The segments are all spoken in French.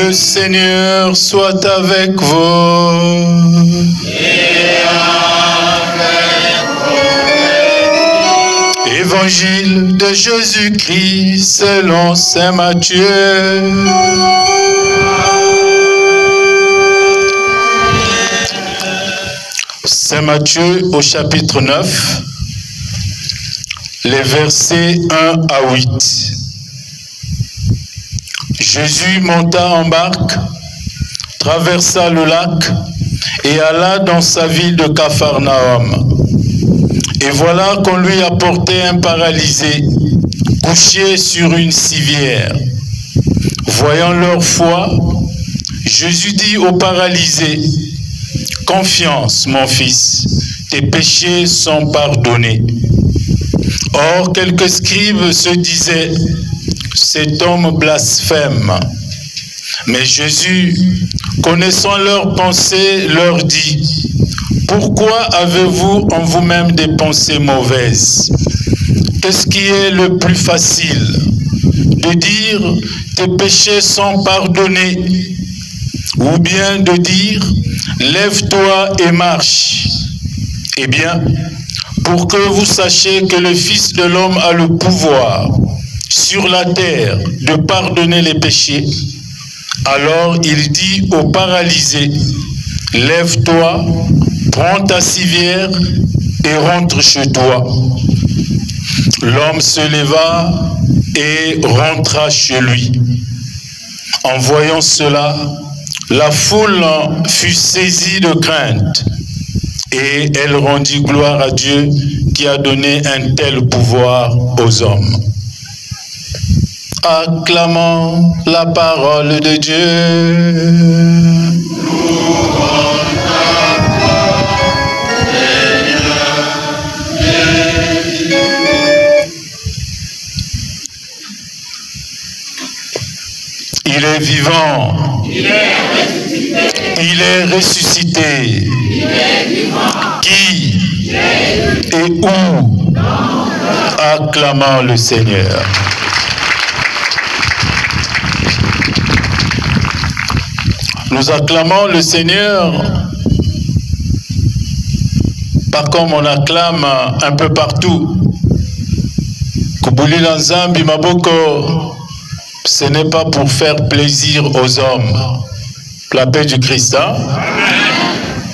Le Seigneur soit avec vous. Évangile de Jésus-Christ selon saint Matthieu. Saint Matthieu au chapitre 9, les versets 1 à 8. Jésus monta en barque, traversa le lac et alla dans sa ville de Capharnaüm. Et voilà qu'on lui apportait un paralysé, couché sur une civière. Voyant leur foi, Jésus dit au paralysé, « Confiance, mon fils, tes péchés sont pardonnés. » Or, quelques scribes se disaient, « Cet homme blasphème. » Mais Jésus, connaissant leurs pensées, leur dit, « Pourquoi avez-vous en vous-même des pensées mauvaises? Qu'est-ce qui est le plus facile? De dire, tes péchés sont pardonnés, ou bien de dire, lève-toi et marche. Eh bien, pour que vous sachiez que le Fils de l'homme a le pouvoir sur la terre de pardonner les péchés, alors il dit au paralysé, lève-toi, prends ta civière et rentre chez toi. L'homme se leva et rentra chez lui. En voyant cela, la foule fut saisie de crainte et elle rendit gloire à Dieu qui a donné un tel pouvoir aux hommes. Acclamons la parole de Dieu. Il est vivant. Il est ressuscité. Qui et où? Acclamons le Seigneur. Nous acclamons le Seigneur, pas comme on acclame un peu partout. Kubulila Nzambi Maboko, ce n'est pas pour faire plaisir aux hommes. La paix du Christ, hein?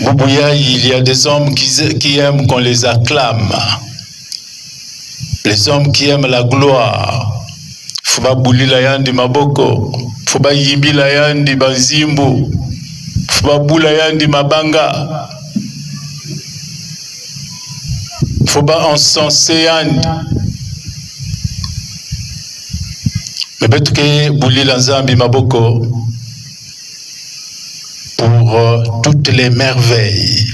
Boubouya, il y a des hommes qui aiment qu'on les acclame. Les hommes qui aiment la gloire. Fuba Boulila Yandi Maboko. Fuba Yimbila Yandi Banzimbu. Fuba Bula Yandi Mabanga. Fuba encenser Yandi. Mais Betke Boulila Nzambi Maboko. Pour toutes les merveilles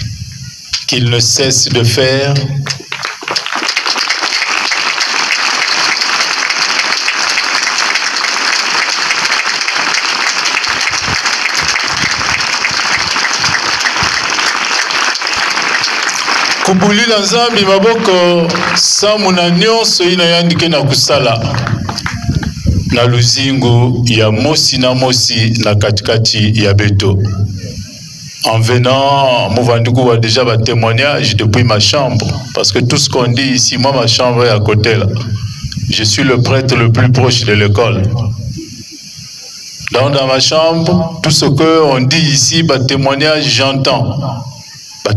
qu'il ne cesse de faire. Kubulila Nzambi Maboko samuna nyonso ina yandike na kusala na luzingu ya mosi na mosi na katikati ya beto. En venant, Mouvandougou a déjà un témoignage depuis ma chambre, parce que tout ce qu'on dit ici, moi ma chambre est à côté là. Je suis le prêtre le plus proche de l'école. Donc dans ma chambre, tout ce qu'on dit ici, témoignage j'entends.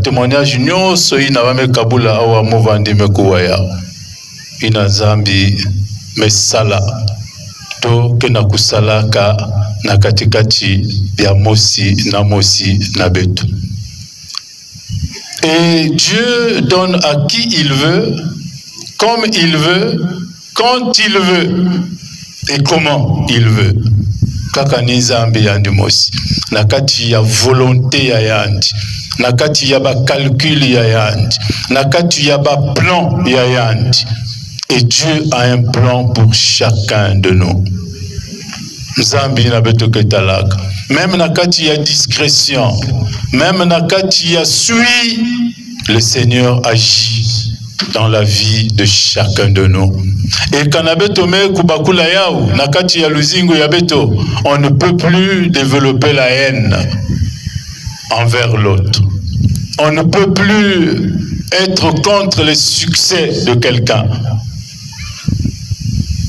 Témoignage nyo so ina wame kabula awa Mouvandi mekuwaya. Ina Zambi mesala to kena kusala ka na katikati ya mosi na beto. Et Dieu donne à qui il veut, comme il veut, quand il veut et comment il veut. Kaka ni Nzambi yandi mosi. Nakati ya volonté ya yandi. Nakati ya ba calcul ya yandi. Nakati ya ba plan ya yandi. Et Dieu a un plan pour chacun de nous. Nzambi na beto ketalaka. Même nakati ya discrétion, même nakati ya sui, le Seigneur agit dans la vie de chacun de nous. Et kanabetome kubakula yao, nakati ya luzingo ya beto, on ne peut plus développer la haine envers l'autre. On ne peut plus être contre les succès de quelqu'un.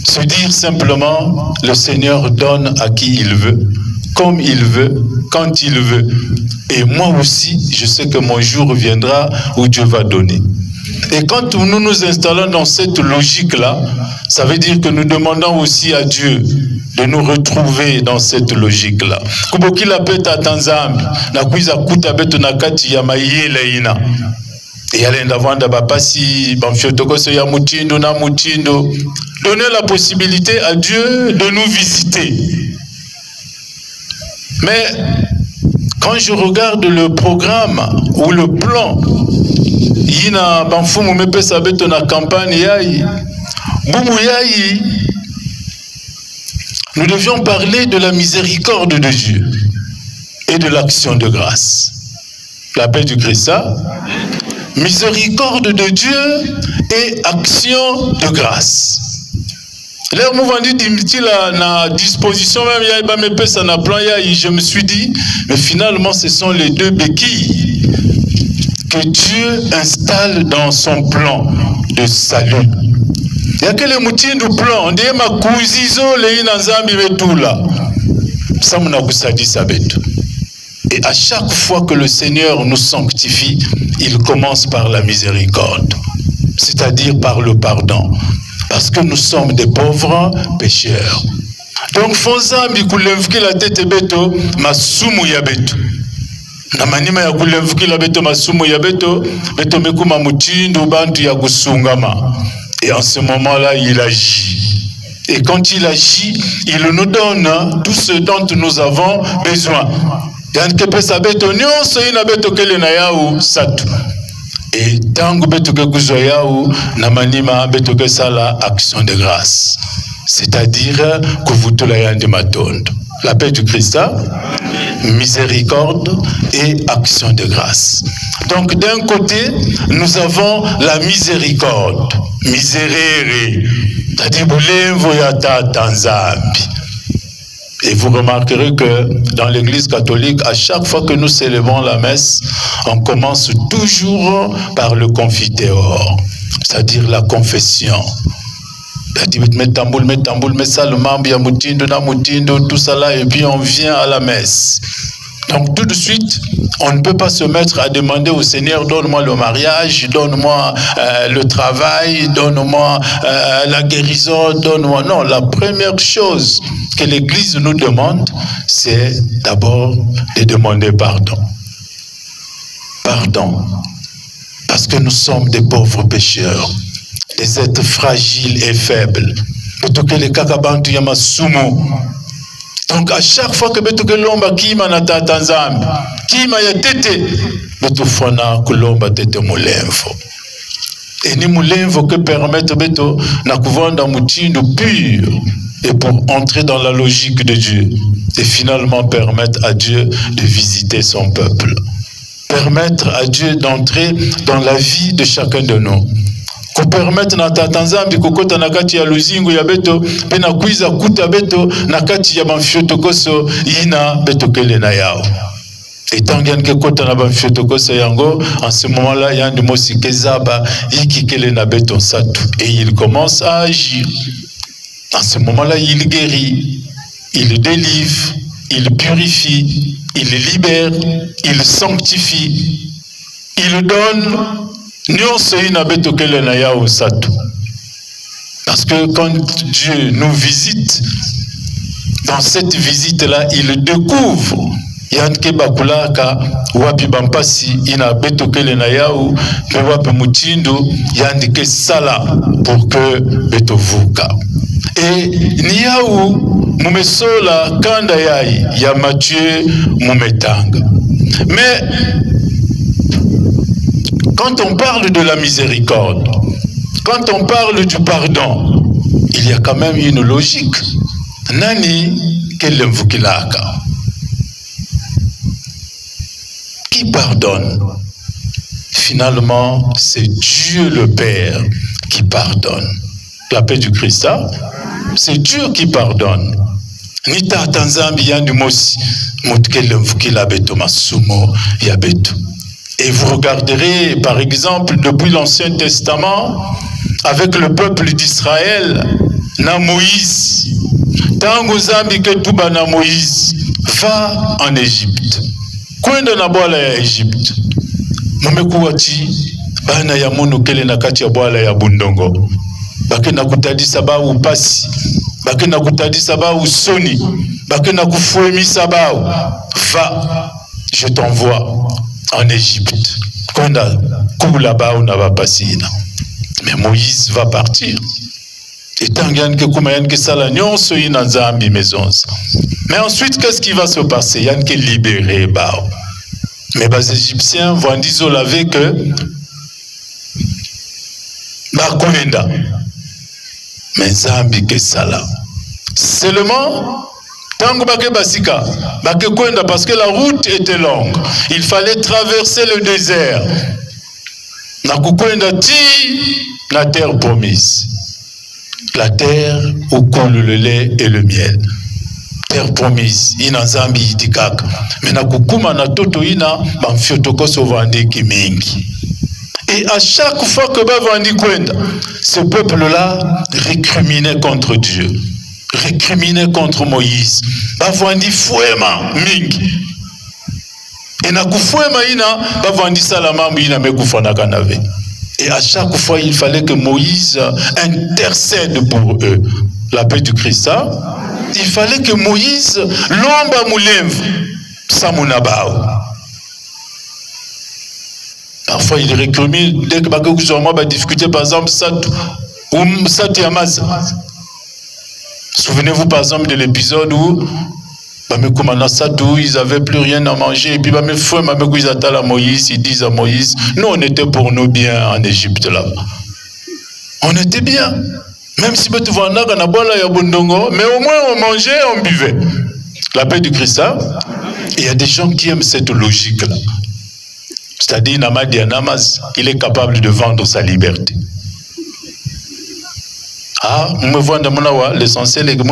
Se dire simplement, le Seigneur donne à qui il veut, comme il veut, quand il veut. Et moi aussi, je sais que mon jour viendra où Dieu va donner. Et quand nous nous installons dans cette logique-là, ça veut dire que nous demandons aussi à Dieu de nous retrouver dans cette logique-là. Kubokila peta tanzambi, na kuiza kuta beto nakati ya mayele ina. Et alenda vanda bapasi, bamfiotokoso ya mutindo na mutindo. Donner la possibilité à Dieu de nous visiter. Mais quand je regarde le programme ou le plan, yina banfumu mepesa beto na campagne yayi, bumu yayi, nous devions parler de la miséricorde de Dieu et de l'action de grâce. La paix du Christ, ça. Miséricorde de Dieu et action de grâce. L'air mouvant dit la disposition même na plan je me suis dit, mais finalement ce sont les deux béquilles que Dieu installe dans son plan de salut. Il y a que les moutines du plan, on dit ma cousizo les inazambi metula. Ça m'a dit ça bête. Et à chaque fois que le Seigneur nous sanctifie, il commence par la miséricorde, c'est-à-dire par le pardon. Parce que nous sommes des pauvres pécheurs. Donc, Fonzambi kulemfuki la tête beto, masumu ya beto. Na manima ya kulemfuki la beto, masumu ya beto, beto mekuma mutindo bantu ya kusungama. Et en ce moment-là, il agit. Et quand il agit, il nous donne tout ce dont nous avons besoin. Yanke pesa beto, nyonso ina beto kele na yao satu. Et tangu betoke kuzoyao na manima betoke sala action de grâce. C'est-à-dire que vous tout la yandi matondo. La paix du Christ, miséricorde et action de grâce. Donc d'un côté, nous avons la miséricorde. Misérere. C'est-à-dire boulevo yata tanzambi. Et vous remarquerez que dans l'église catholique, à chaque fois que nous célébrons la messe, on commence toujours par le confiteor, c'est-à-dire la confession. Tout ça là, et puis on vient à la messe. Donc tout de suite, on ne peut pas se mettre à demander au Seigneur, donne-moi le mariage, donne-moi le travail, donne-moi la guérison, donne-moi... Non, la première chose que l'Église nous demande, c'est d'abord de demander pardon. Pardon. Parce que nous sommes des pauvres pécheurs, des êtres fragiles et faibles. Donc à chaque fois que betoke lomba kima na tatanzambi, kima ya tete, betufana kulomba tete mulemvo. Et ni mulemvo que permettre beto na kuvanda mutindo pur et pour entrer dans la logique de Dieu et finalement permettre à Dieu de visiter son peuple. Permettre à Dieu d'entrer dans la vie de chacun de nous. Pour permettre na tatanzambi kokota nakati ya luzingo ya beto pena kuiza kuta beto nakati ya banfiotokoso ina beto kele na yao. Et tant qu'il y a une kota na banfiotokoso yango, en ce moment-là, il y a un mosi kezaba iki kele na beto satu. Et il commence à agir. En ce moment-là, il guérit, il délivre, il purifie, il libère, il sanctifie, il donne. Parce que quand Dieu nous visite, dans cette visite-là, il découvre Yanke Bakulaka, Wapi Bampasi, Ina Betokele Nayao, Wapi Mutindo, Yandike Sala, pour que Betovuka. Et Niaou, Mumesola, Kandayai, Yamatue, Mumetanga. Mais quand on parle de la miséricorde, quand on parle du pardon, il y a quand même une logique. Nani kelemvukilaka. Qui pardonne? Finalement, c'est Dieu le Père qui pardonne. La paix du Christ, c'est Dieu qui pardonne. Nita Tanzambi yandi mosi mutkele mfukila beto masumo ya beto. Et vous regarderez par exemple depuis l'Ancien Testament avec le peuple d'Israël na Moïse. Tango zambi ke tuba na Moïse va en Égypte. Kwenda na bwala ya Égypte. Mamekuwati bana ya mono kele na kati ya bwala ya bundongo. Bakena kutadisa ba upasi. Bakena kutadisa ba usoni. Bakena kufuemisa ba. Va, je t'envoie en Égypte. Kwenda kula ba na ba pasina. Mais Moïse va partir. Et tant que kumayan ke sala nyonso ina nzambi maisons. Mais ensuite qu'est-ce qui va se passer? Yann ke libéré ba. Mais les Égyptiens vont dire laver que Bakwenda. Mais Zambi ke sala. Seulement, tango bake basika, bake kwenda parce que la route était longue. Il fallait traverser le désert. Na kukwenda ti la terre promise. La terre où coule le lait et le miel. Terre promise, ina Zambi itikaka. Mais na kukuma na toto ina bamfiotoko sovande kimingi. Et à chaque fois que bavandi kwenda, ce peuple-là récriminait contre Dieu, récriminait contre Moïse. Bavandi fuema mingi. Et na kufuema ina bavandi salamambu ina mekufana kanave. Et à chaque fois, il fallait que Moïse intercède pour eux. La paix du Christ, il fallait que Moïse l'omba moulemve samunabao. Parfois, il récrimine, dès que moi va discuter, par exemple, Satou Yamaz. Souvenez-vous, par exemple, de l'épisode où ils n'avaient plus rien à manger. Et puis, ils attendent à Moïse, ils disent à Moïse, nous, on était pour nous bien en Égypte là-bas. On était bien. Même si tu vois, mais au moins on mangeait, on buvait. La paix du Christ, il y a des gens qui aiment cette logique-là. C'est-à-dire, Namas, il est capable de vendre sa liberté. Ah, l'essentiel est que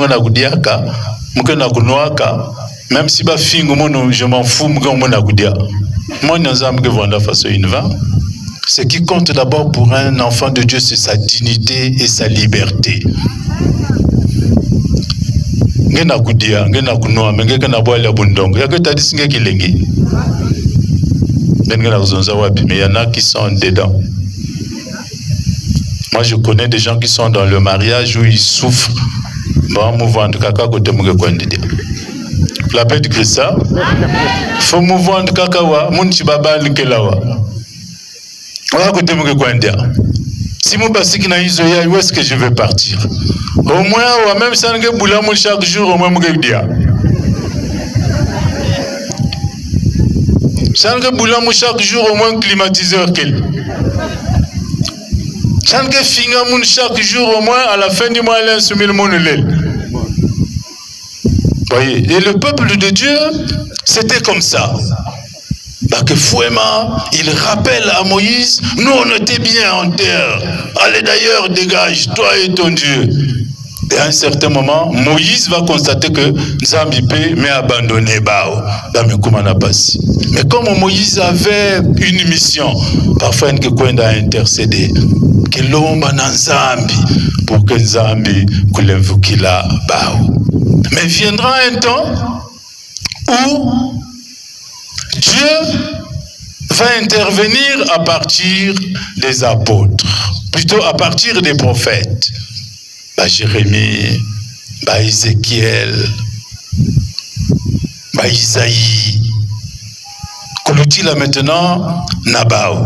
même si je m'en fous, ce qui compte d'abord pour un enfant de Dieu, c'est sa dignité et sa liberté. Mais il y en a qui sont dedans. Moi, je connais des gens qui sont dans le mariage où ils souffrent. La paix du Christ, il faut mouvoir de kakawa, munchibaba nkelawa. Si mon basik na isoya, où est-ce que je vais partir? Au moins, même si on boula chaque jour, au moins dia. Si on boula chaque jour, au moins climatiseur quel. Si on finga chaque jour, au moins à la fin du mois, il soumis le monde voyez, et le peuple de Dieu, c'était comme ça. Que Fouema, il rappelle à Moïse, nous on était bien en terre. Allez d'ailleurs, dégage, toi et ton Dieu. Et à un certain moment, Moïse va constater que Nzambi m'a abandonné Bao. Mais comme Moïse avait une mission, parfois il a intercédé, que l'homme a Nzambi pour que Nzambi kulemvukila Bao. Mais viendra un temps où Dieu va intervenir à partir des apôtres, plutôt à partir des prophètes. Jérémie, Ézéchiel, Isaïe. Qu'on là maintenant, Nabao.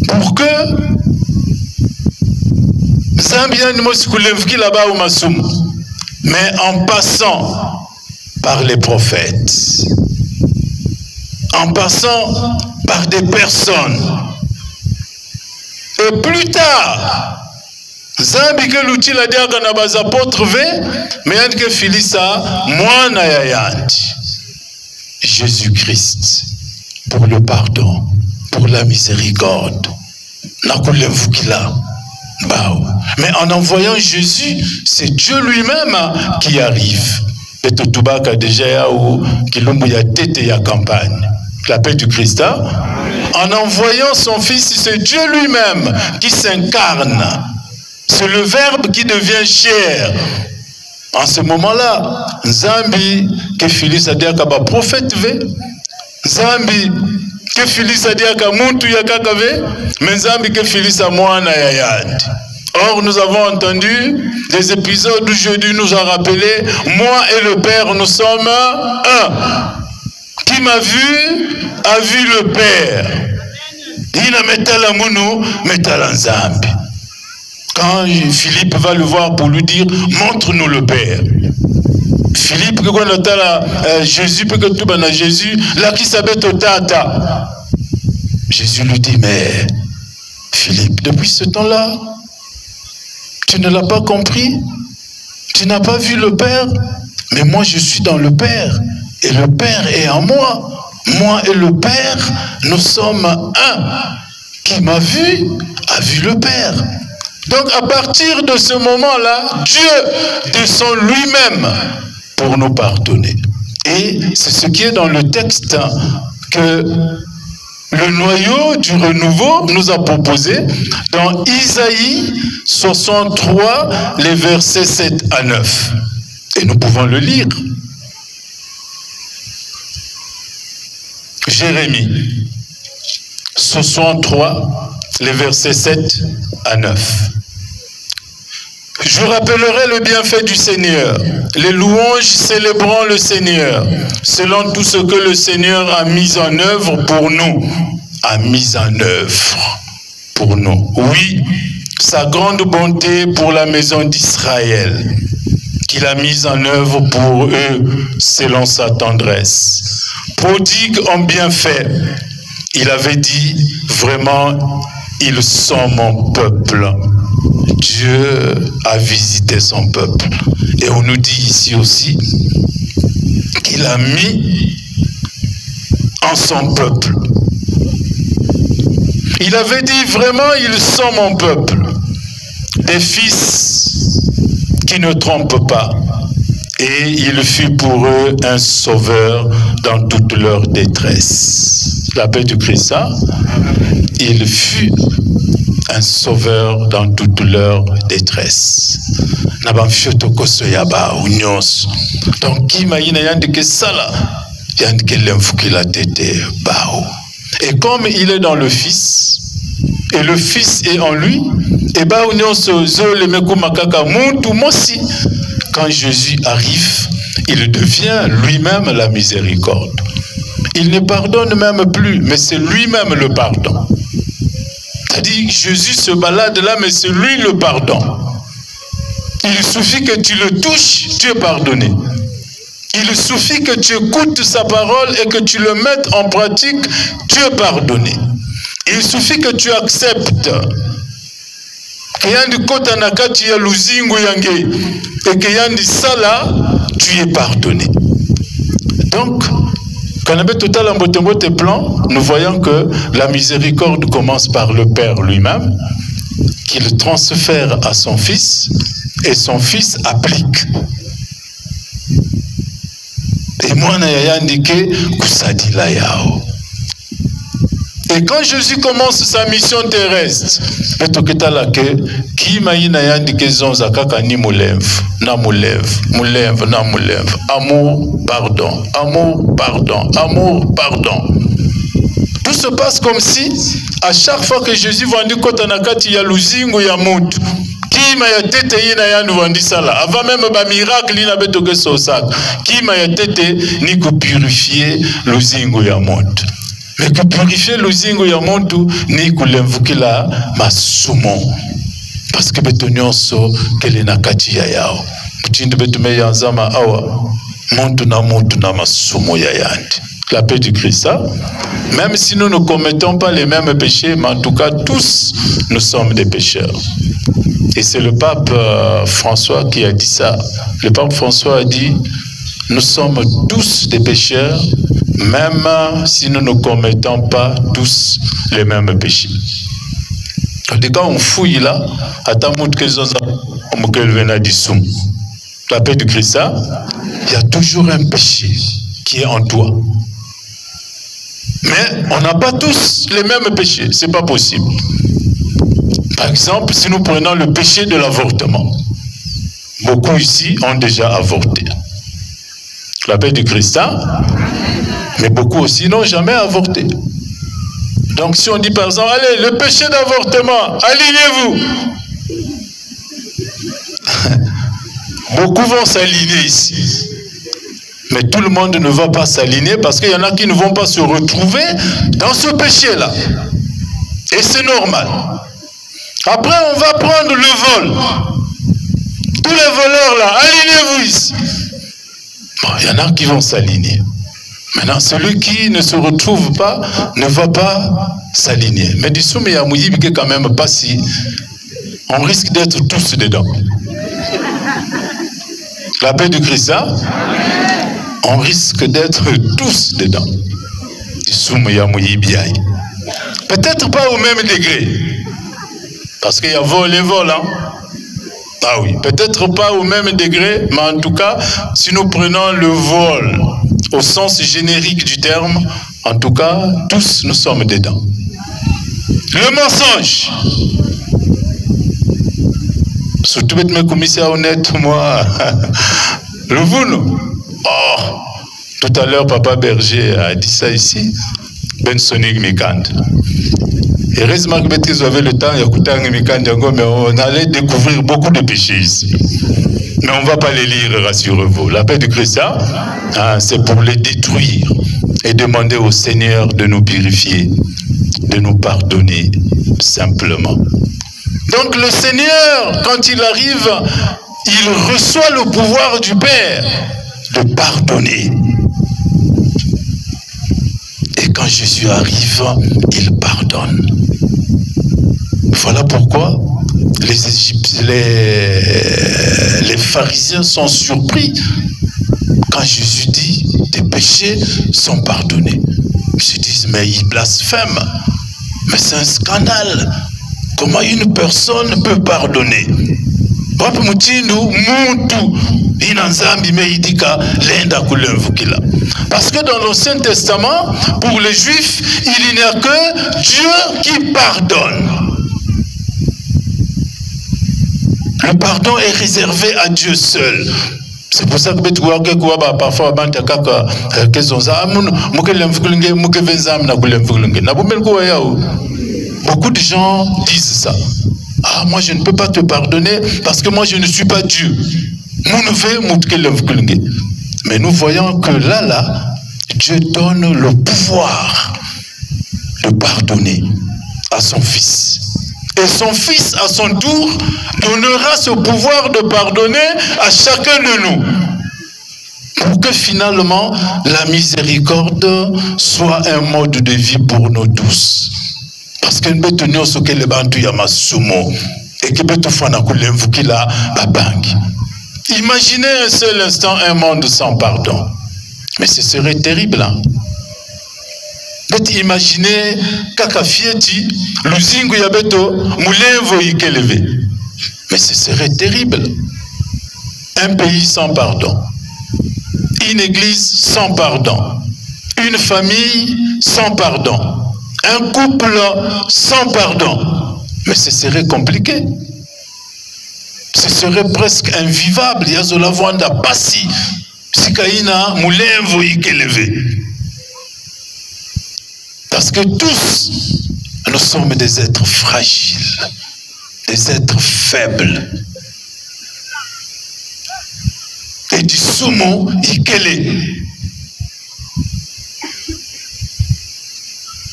Pour que mais en passant par les prophètes, en passant par des personnes, et plus tard, Zambi que l'outil a dit à les apôtres, mais il y a Philissa, moi Nayayandi, Jésus-Christ, pour le pardon, pour la miséricorde, Nakulevukila. Bah, mais en envoyant Jésus, c'est Dieu lui-même qui arrive. Et tout a déjà qui a campagne. La paix du Christ. En envoyant son Fils, c'est Dieu lui-même qui s'incarne. C'est le Verbe qui devient chair. En ce moment-là, Zambi, que Félix a dit à Kaba prophète, Zambi, que Félix a dit à Kamuntu Yakakave, mais Zambi, que Félix a moana yayad. Or, nous avons entendu des épisodes où Jésus nous a rappelé, moi et le Père, nous sommes un. Qui m'a vu, a vu le Père. Il a metala mounou, metala Zambi. Quand Philippe va le voir pour lui dire, montre-nous le Père. Philippe, Jésus, peut que tout bana Jésus, là qui savait au tata. Jésus lui dit, mais Philippe, depuis ce temps-là, tu ne l'as pas compris, tu n'as pas vu le Père, mais moi je suis dans le Père, et le Père est en moi. Moi et le Père, nous sommes un. Qui m'a vu, a vu le Père. Donc à partir de ce moment-là, Dieu descend lui-même pour nous pardonner. Et c'est ce qui est dans le texte que le noyau du renouveau nous a proposé dans Isaïe 63, les versets 7 à 9. Et nous pouvons le lire. Jérémie 63, les versets 7 à 9. Je rappellerai le bienfait du Seigneur, les louanges célébrant le Seigneur, selon tout ce que le Seigneur a mis en œuvre pour nous. A mis en œuvre pour nous. Oui, sa grande bonté pour la maison d'Israël, qu'il a mise en œuvre pour eux, selon sa tendresse. Prodigue en bienfait, il avait dit, vraiment, ils sont mon peuple. Dieu a visité son peuple. Et on nous dit ici aussi qu'il a mis en son peuple. Il avait dit vraiment, ils sont mon peuple. Des fils qui ne trompent pas. Et il fut pour eux un sauveur dans toute leur détresse. La paix du Christ, il fut un sauveur dans toute leur détresse. Donc, qui m'a dit que ça là, et comme il est dans le Fils, et le Fils est en lui, et quand Jésus arrive, il devient lui-même la miséricorde. Il ne pardonne même plus, mais c'est lui-même le pardon. C'est-à-dire que Jésus se balade là, mais c'est lui le pardon. Il suffit que tu le touches, tu es pardonné. Il suffit que tu écoutes sa parole et que tu le mettes en pratique, tu es pardonné. Il suffit que tu acceptes. Et que sala, tu es pardonné. Donc, quand on a total en plan, nous voyons que la miséricorde commence par le Père lui-même, qu'il transfère à son Fils, et son Fils applique. Et moi, on a indiqué Kusadila Yao. Et quand Jésus commence sa mission terrestre, amour, pardon, amour, pardon, amour, pardon. Tout se passe comme si, à chaque fois que Jésus va dire qu'il y a l'uzingo, il y a mout. Qui m'a tête avant même le miracle, il avait toqué son sac. Qui m'a tête ni que purifier l'uzingo, il y a mout. Mais que purifier le zingo ya montu ni kulemvukila masumo parce que betonyoso kele nakati ya yao mutindi betume yanzama awa montu na masumo ya yandi. La paix du Christ. Même si nous ne commettons pas les mêmes péchés, mais en tout cas tous nous sommes des pécheurs. Et c'est le pape François qui a dit ça. Le pape François a dit nous sommes tous des pécheurs, même si nous ne commettons pas tous les mêmes péchés. Des cas on fouille là, à ta montre que la paix du Christ, il y a toujours un péché qui est en toi. Mais on n'a pas tous les mêmes péchés, c'est pas possible. Par exemple, si nous prenons le péché de l'avortement, beaucoup ici ont déjà avorté. La paix du Christ, mais beaucoup aussi n'ont jamais avorté. Donc si on dit par exemple, allez, le péché d'avortement, alignez-vous. Beaucoup vont s'aligner ici. Mais tout le monde ne va pas s'aligner parce qu'il y en a qui ne vont pas se retrouver dans ce péché-là. Et c'est normal. Après, on va prendre le vol. Tous les voleurs là, alignez-vous ici. Bon, il y en a qui vont s'aligner. Maintenant, celui qui ne se retrouve pas ne va pas s'aligner. Mais du somme, il y a quand même pas si. On risque d'être tous dedans. La paix du Christ, on risque d'être tous dedans. Du somme, il y a peut-être pas au même degré. Parce qu'il y a vol et vol, hein. Ah oui, peut-être pas au même degré, mais en tout cas, si nous prenons le vol au sens générique du terme, en tout cas, tous nous sommes dedans. Le mensonge. Surtout mes commissaires honnêtes, moi. Le vounou. Oh, tout à l'heure, Papa Berger a dit ça ici. Ben Sonic Mikand. Heureusement que vous avez le temps, mais on allait découvrir beaucoup de péchés ici. Mais on ne va pas les lire, rassurez-vous. La paix du Christ, c'est pour les détruire et demander au Seigneur de nous purifier, de nous pardonner, simplement. Donc le Seigneur, quand il arrive, il reçoit le pouvoir du Père de pardonner. Et quand Jésus arrive, il pardonne. Voilà pourquoi les pharisiens sont surpris quand Jésus dit tes péchés sont pardonnés. Ils se disent mais il blasphème. Mais c'est un scandale. Comment une personne peut pardonner? Parce que dans l'Ancien Testament, pour les Juifs, il n'y a que Dieu qui pardonne. Le pardon est réservé à Dieu seul. C'est pour ça que parfois, beaucoup de gens disent ça. Ah, moi je ne peux pas te pardonner parce que moi je ne suis pas Dieu. Mais nous voyons que là, Dieu donne le pouvoir de pardonner à son Fils. Et son Fils, à son tour, donnera ce pouvoir de pardonner à chacun de nous. Pour que finalement, la miséricorde soit un mode de vie pour nous tous. Parce que nous tenons ce que les bantu yamasumo et que nous faisons la banque. Imaginez un seul instant un monde sans pardon. Mais ce serait terrible. Hein? Imaginez Kakafieti, Luzingu Yabeto, Moulenvo Ikeleve. Mais ce serait terrible. Un pays sans pardon. Une église sans pardon. Une famille sans pardon. Un couple sans pardon. Mais ce serait compliqué. Ce serait presque invivable. Yazola Vanda Passi. Sikaina Moulenvo Ikeleve. Parce que tous, nous sommes des êtres fragiles, des êtres faibles. Et du sumo, ikele.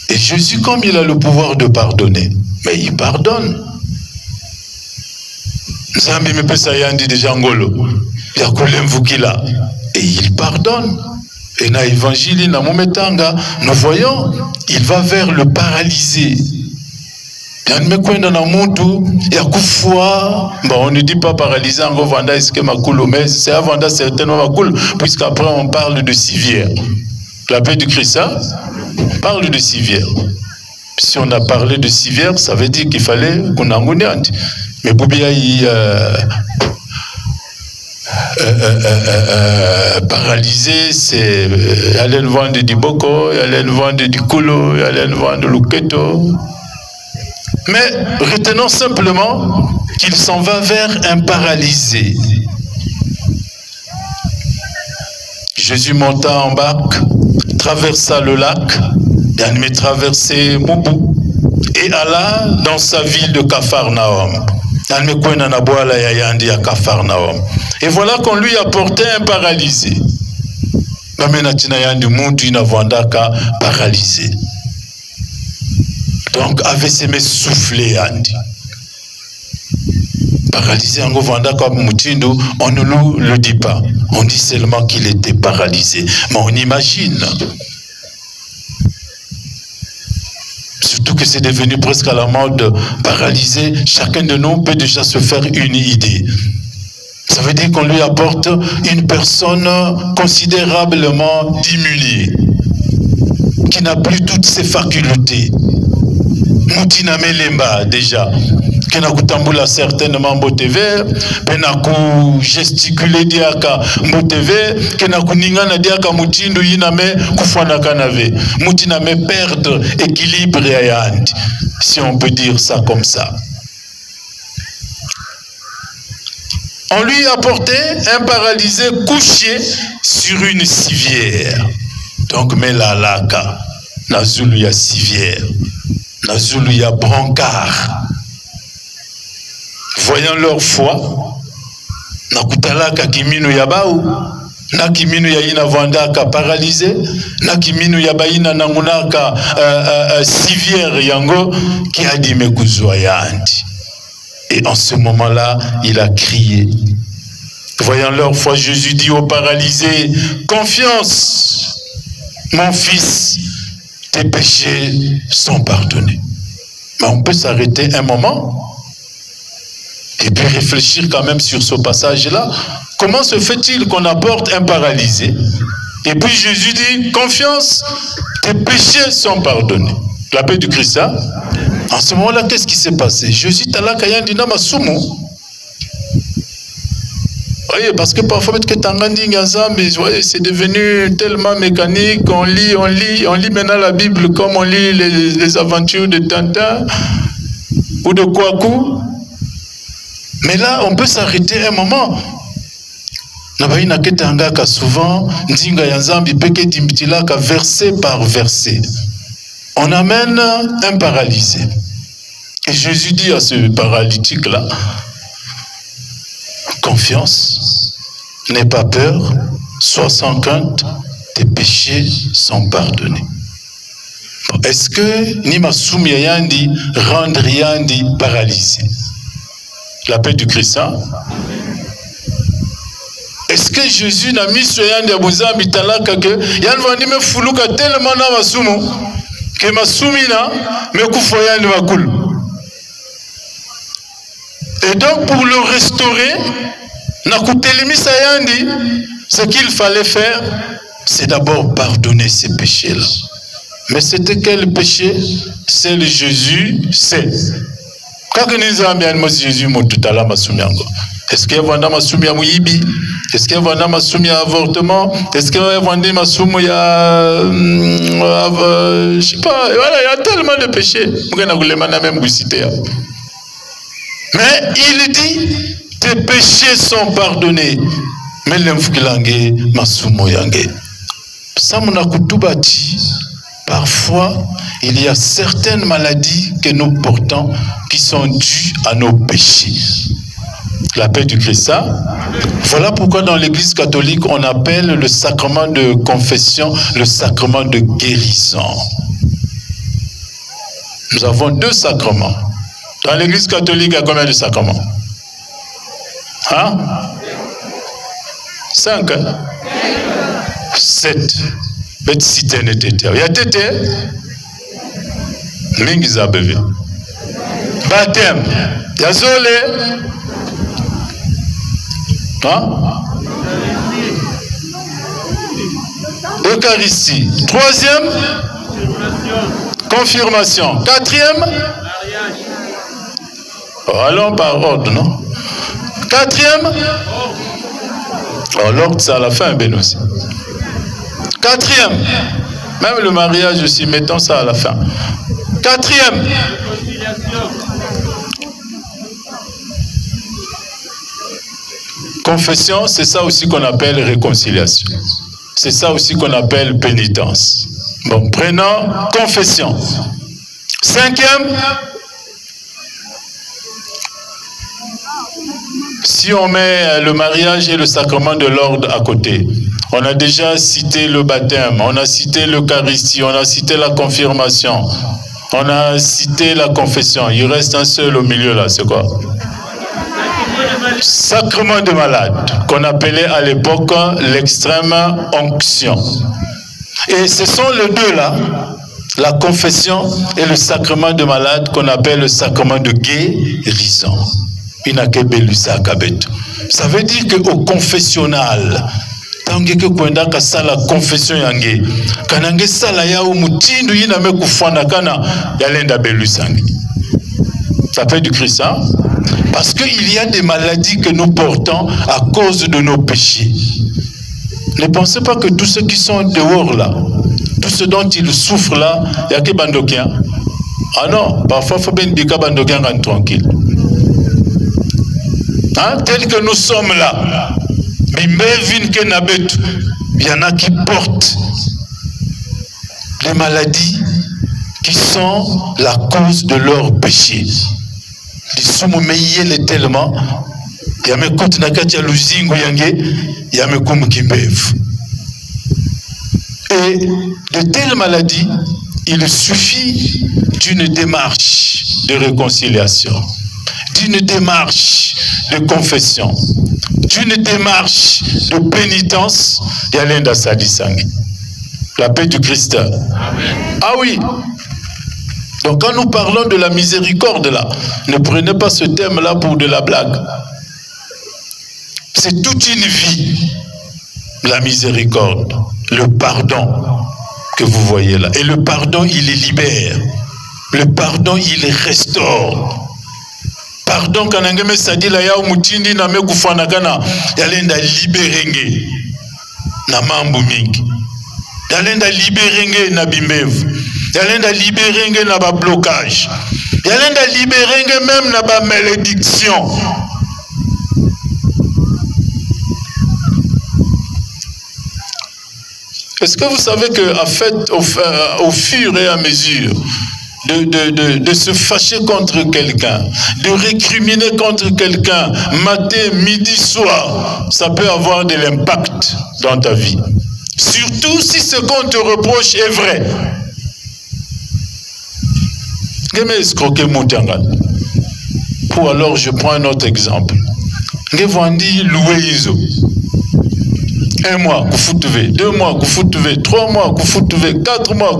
Et Jésus, comme il a le pouvoir de pardonner, mais il pardonne. Zambi me pesa yandi de Jangolo, yakulem vukila, et il pardonne. Et dans l'évangile, dans Mometanga, nous voyons, il va vers le paralysé. On ne dit pas paralysé, mais c'est avant certainement puisqu'après on parle de civière. La paix du Christ, on parle de civière. Si on a parlé de civière, ça veut dire qu'il fallait qu'on en ait. Mais Boubia, paralysé, c'est aller vendre du boko, aller vendre du kolo, aller vendre le keto. Mais retenons simplement qu'il s'en va vers un paralysé. Jésus monta en barque, traversa le lac, il traversé Moubou et alla dans sa ville de Capharnaüm. Et voilà qu'on lui apportait un paralysé. Paralysé. Donc, avec ses mains soufflées, Andy. Paralysé, on ne le dit pas. On dit seulement qu'il était paralysé. Mais on imagine. Surtout que c'est devenu presque à la mode paralysé. Chacun de nous peut déjà se faire une idée. Ça veut dire qu'on lui apporte une personne considérablement diminuée, qui n'a plus toutes ses facultés. Moutina Melemba déjà, qui n'a kutambula certainement mboteve, pena ku gesticuler diaka mboteve, qui n'a kuningana diaka mutindu yiname kufana kanave, mutina me perdre équilibre ayandi, si on peut dire ça comme ça. On lui apportait un paralysé couché sur une civière. Donc, Melalaka, Nazuluya civière, Nazuluya brancard. Voyant leur foi, Nakutalaka kiminu yabaou, Nakiminu yaina vandaka paralysé, Nakiminu yabaina nangunaka civière yango, qui a dit mekuzwayandi. Et en ce moment-là, il a crié. Voyant leur foi, Jésus dit au paralysé, confiance, mon fils, tes péchés sont pardonnés. Mais on peut s'arrêter un moment et puis réfléchir quand même sur ce passage-là. Comment se fait-il qu'on apporte un paralysé? Et puis Jésus dit, confiance, tes péchés sont pardonnés. La paix du Christ, hein? En ce moment-là, qu'est-ce qui s'est passé? Jésus t'a kayandina masumu. Voyez, parce que parfois, c'est devenu tellement mécanique, on lit maintenant la Bible comme on lit les aventures de Tintin ou de Kwaku. Mais là, on peut s'arrêter un moment. Souvent, verset par verset. On amène un paralysé. Et Jésus dit à ce paralytique-là, confiance, n'aie pas peur, sois sans crainte, tes péchés sont pardonnés. Est-ce que Nima Soumia Yandi rendre Yandi paralysé? La paix du Christ. Est-ce que Jésus n'a mis sur Yandi Abouzambi Talaka que Yann Vandi me foulouka tellement na masumu que Masumina me koufoyandi makul? Et donc pour le restaurer, ce qu'il fallait faire, c'est d'abord pardonner ses péchés-là. Mais c'était quel péché? C'est le Jésus, c'est. Est-ce qu'il y a un masumi à Mouibi? Est-ce qu'il y a un masumi à avortement? Est-ce qu'il y a un masumi à... je sais pas, voilà, il y a tellement de péchés. Mais il dit, tes péchés sont pardonnés. Mais l'enfoukilangue, masumo yangue. Samuna kutubati, parfois, il y a certaines maladies que nous portons qui sont dues à nos péchés. La paix du Christ. Voilà pourquoi dans l'Église catholique, on appelle le sacrement de confession le sacrement de guérison. Nous avons deux sacrements. Dans l'Église catholique, il y a combien de sacrements? Hein? 5, hein? 7. Il y a tété. Mingiza bébé. Baptême. Il y a zolé. Hein? Eucharistie. 3e. Confirmation. Quatrième. Oh, allons par ordre, non? Quatrième. Oh, l'ordre, c'est à la fin, ben aussi. Quatrième. Même le mariage aussi, mettons ça à la fin. Quatrième. Confession, c'est ça aussi qu'on appelle réconciliation. C'est ça aussi qu'on appelle pénitence. Bon, prenons confession. Cinquième. Si on met le mariage et le sacrement de l'ordre à côté, on a déjà cité le baptême, on a cité l'Eucharistie, on a cité la confirmation, on a cité la confession. Il reste un seul au milieu là, c'est quoi? Sacrement de malade, qu'on appelait à l'époque l'extrême onction. Et ce sont les deux là, la confession et le sacrement de malade, qu'on appelle le sacrement de guérison. Ça veut dire qu'au confessionnal, tant que kwenda kasala confession yange, kanange sala ya umutindu yina me kufana kana yalenda belusangi. Ça fait du Christ, hein? Parce qu'il y a des maladies que nous portons à cause de nos péchés. Ne pensez pas que tous ceux qui sont dehors là, tout ce dont ils souffrent là, il y a que bandokien. Ah non, parfois il faut bien dire que bandokien est tranquille. Hein? Tel que nous sommes là, il y en a qui portent des maladies qui sont la cause de leur péché. Ils sont tellement, il y a mes côtes nakatia luzingo yange, il y a mes koum kimbev. Et de telles maladies, il suffit d'une démarche de réconciliation, d'une démarche de confession, d'une démarche de pénitence, Yalenda Sadisangi. La paix du Christ. Amen. Ah oui. Donc quand nous parlons de la miséricorde là, ne prenez pas ce thème là pour de la blague. C'est toute une vie, la miséricorde, le pardon que vous voyez là. Et le pardon, il les libère. Le pardon, il les restaure. Pardon, quand on sadi la yao mutindi na me kufanagana, yalenda liberenge na mambo mingi. Yalenda liberenge na bimbevu. Yalenda liberenge na ba blocage. Yalenda liberenge même na ba malédiction. Est-ce que vous savez que en fait, au fur et à mesure de se fâcher contre quelqu'un, de récriminer contre quelqu'un, matin, midi, soir, ça peut avoir de l'impact dans ta vie. Surtout si ce qu'on te reproche est vrai. Ou alors je prends un autre exemple. Un mois, 2 mois, 3 mois, 4 mois,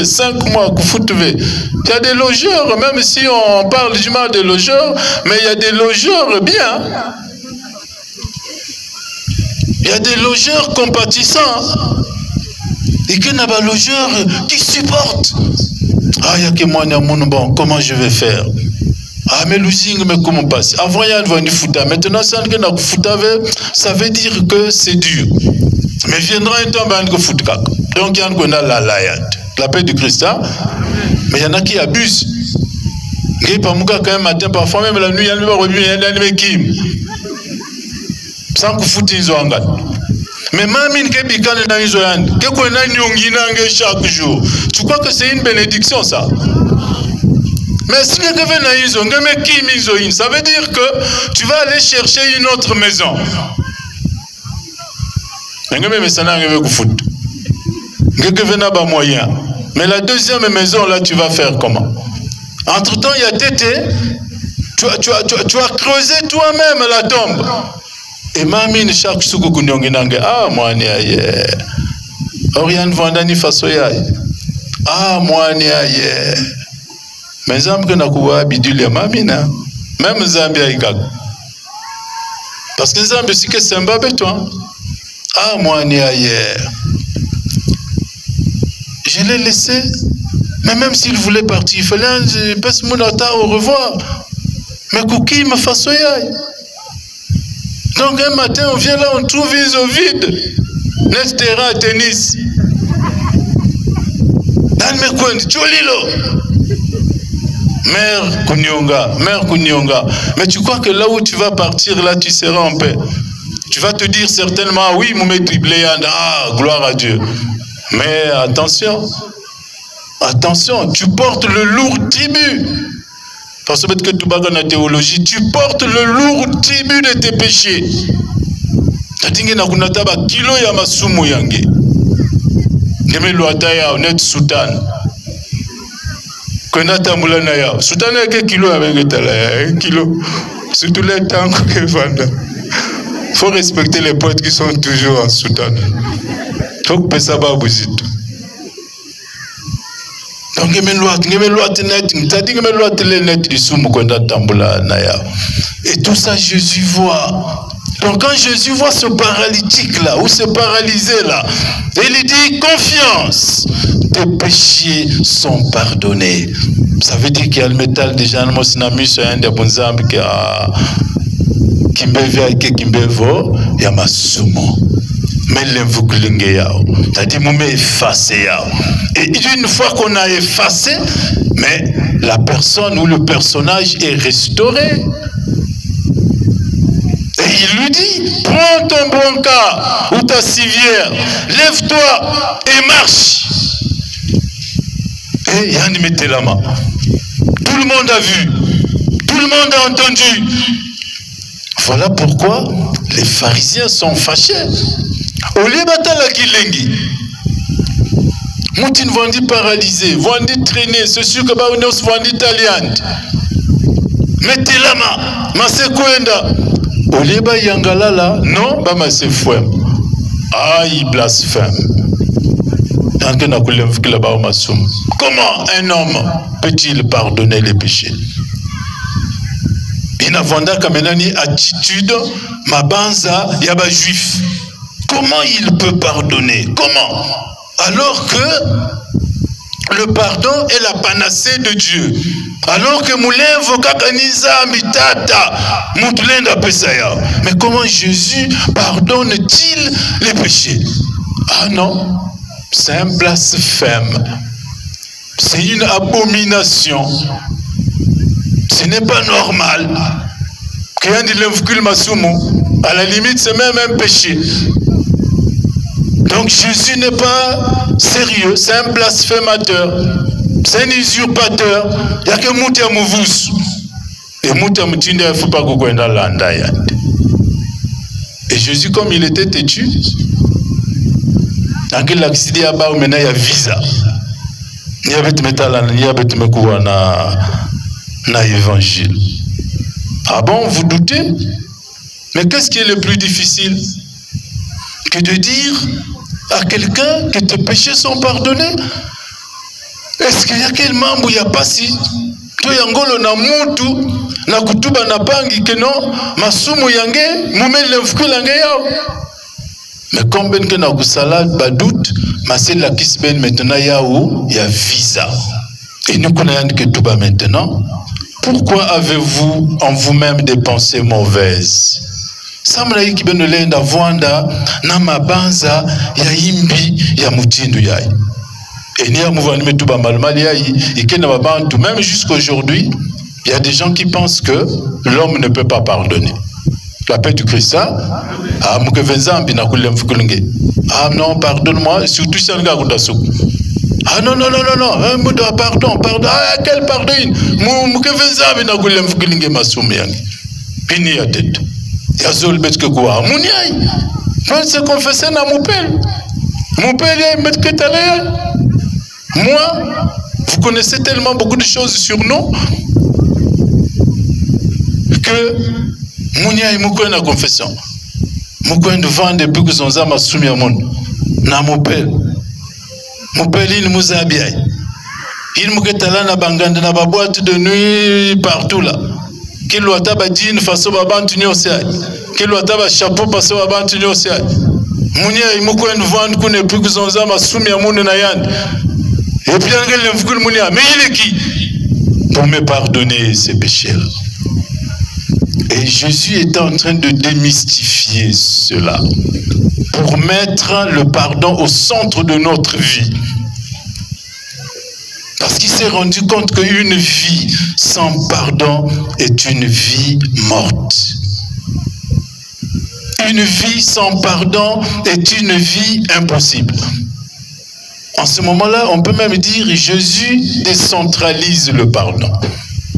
5 mois, il y a des logeurs, même si on parle du mal des logeurs, mais il y a des logeurs bien. Il y a des logeurs compatissants. Et qu'il y a des logeurs qui supportent. Ah, il y a que moi, bon, comment je vais faire? Ah, mais Lusing, mais comment passe? Avant, il y a un fouta. Maintenant, ça veut dire que c'est dur. Mais viendra un temps, il y a un fouta. Donc, il y a la paix du Christ. Mais il y en a qui abusent. Il y a quand même matin, parfois même la nuit, il y a un qui sans que fouta, ils ont un mais mamine ke bikane na izo yandi ke kwena nyongi nange chaque jour. Tu crois que c'est une bénédiction ça? Mais si tu veux na izo ngeme kimi izo in, ça veut dire que tu vas aller chercher une autre maison. Ngeme mesana ngeme kufuta. Ngeke na ba moyen. Mais la deuxième maison là tu vas faire comment? Entre-temps il y a Tété. Tu as creusé toi-même la tombe. Et mamine chaque soukou kunyongi nange, ah mwani aye. Oriane vandani faso yaye. Ah mwani aye. Mais zambi na kuwa bidule mamina. Même zambi aïkak. Parce que zambi si que c'est un babéton. Ah mwani aye. Je l'ai laissé Mais même s'il voulait partir, il fallait passe mon au revoir. Mais Kouki m'a fait donc un matin, on vient là, on trouve ils au vide. Net terrain à tennis. Dans mes coins, Tcholilo. Mère Kounyonga. Mais tu crois que là où tu vas partir, là, tu seras en paix. Tu vas te dire certainement, oui, Moumé triplé, ah, gloire à Dieu. Mais attention, tu portes le lourd tribut. Parce que tu vas dans la théologie, tu portes le lourd tribut de tes péchés. Tu as dit kilo ya masumu yange. Ngeme luata ya onet sultan. Konata mulana ya. Sultan ya kilo avec kilo. Surtout les temps que vanda. Faut respecter les poètes qui sont toujours en sultan. Faut que ça va bouger. Donc, et tout ça, Jésus voit. Donc, quand Jésus voit ce paralytique-là, ou ce paralysé-là, il dit, confiance, tes péchés sont pardonnés. Ça veut dire qu'il y a le métal déjà, il y a ma sumo. Mais c'est-à-dire effacé. Et une fois qu'on a effacé, mais la personne ou le personnage est restauré. Et il lui dit, prends ton brancard ou ta civière, lève-toi et marche. Et Yann mettait la main. Tout le monde a vu, tout le monde a entendu. Voilà pourquoi les pharisiens sont fâchés. Au lieu de kilengi, Moutine vendi paralysé, vendi traîné, c'est sûr que Baounos vendi italien. Mettez la main, Masse Koenda. Au lieu de Yangalala, non, Masse Fouem. Ah, il blasphème. Comment un homme peut-il pardonner les péchés? Il n'a vendu comme une attitude, ma banza, yaba juif. Comment il peut pardonner? Comment? Alors que le pardon est la panacée de Dieu. Alors que Moulin Vokakaniza Mitata Moutulenda Pesaya. Mais comment Jésus pardonne-t-il les péchés? Ah non, c'est un blasphème. C'est une abomination. Ce n'est pas normal. À la limite, c'est même un péché. Donc Jésus n'est pas sérieux, c'est un blasphémateur, c'est un usurpateur. Il n'y a que Moutia Mouvous. Et Moutia Moutinde, il ne faut pas que dans l'andaya. Et Jésus, comme il était têtu, dans quel accident il y a maintenant il y a visa. Il y avait na évangile. Ah bon, vous doutez? Mais qu'est-ce qui est le plus difficile? Que de dire à quelqu'un que tes péchés sont pardonnés? Est-ce qu'il y a quel membre où il n'y a pas si? To yangolo na mutu na kutuba na pangi que non, masumu yange, mumele mfukulange yao. Mais combien que na salade badoute, mais c'est la kisben maintenant yao, il y a visa. Et nous connaissons que tout va maintenant. Pourquoi avez-vous en vous-même des pensées mauvaises? Samraï qui ben le lenda voanda na mabanza ya imbi ya mutindu yai. Et ni a mouvement tout ba malmal yai et que na mabantu même jusqu'aujourd'hui, il y a des gens qui pensent que l'homme ne peut pas pardonner. La paix du Christ, ah non, pardonne-moi, surtout si on regarde dans ah non, pardon, ah quel pardon, Pini à tête. Yazol bet que quoi? Mouniaï. Faut se confesser na mon père. Mon père il met que t'allais. Moi, vous connaissez tellement beaucoup de choses sur nous que Mouniaï moukouen na confession. Moukouen devant depuis que son âme a soumis au monde. Na mon père. Mon père il nous a bien. Il m'a dit na bangande na boîte de nuit partout là. Qu'il doit avoir une façon de bantunir aussi. Qu'il doit avoir un chapeau parce que bantunir aussi. Mounia il m'a dit vendre qu'on est plus que son âme a soumis à mon nayan. Et puis mais il est qui pour me pardonner ces péchés-là? Et Jésus était en train de démystifier cela pour mettre le pardon au centre de notre vie. Parce qu'il s'est rendu compte qu'une vie sans pardon est une vie morte. Une vie sans pardon est une vie impossible. En ce moment-là, on peut même dire Jésus décentralise le pardon.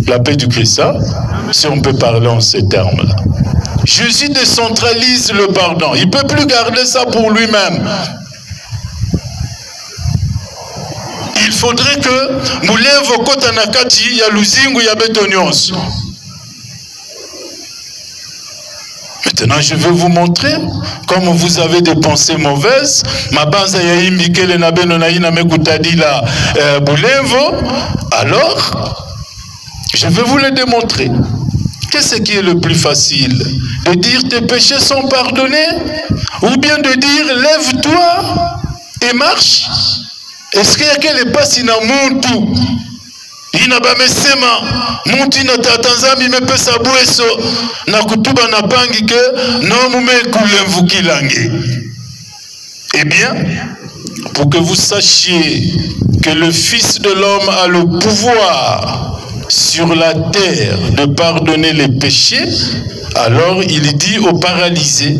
La paix du Christ, hein? Si on peut parler en ces termes-là. Jésus décentralise le pardon. Il ne peut plus garder ça pour lui-même. Il faudrait que Moulevo Kotanakati, ya Luzingu, ya Betonios. Maintenant, je vais vous montrer, comme vous avez des pensées mauvaises, alors, je vais vous le démontrer. Qu'est-ce qui est le plus facile? De dire tes péchés sont pardonnés? Ou bien de dire lève-toi et marche? Est-ce qu'il y a quelle passe na muntu? Ina bamesema muntu ina tatanzami mepesa bweso na kutuba na pangi ke no mume kulemvukilange. Eh bien, pour que vous sachiez que le Fils de l'homme a le pouvoir sur la terre de pardonner les péchés, alors il dit au paralysé,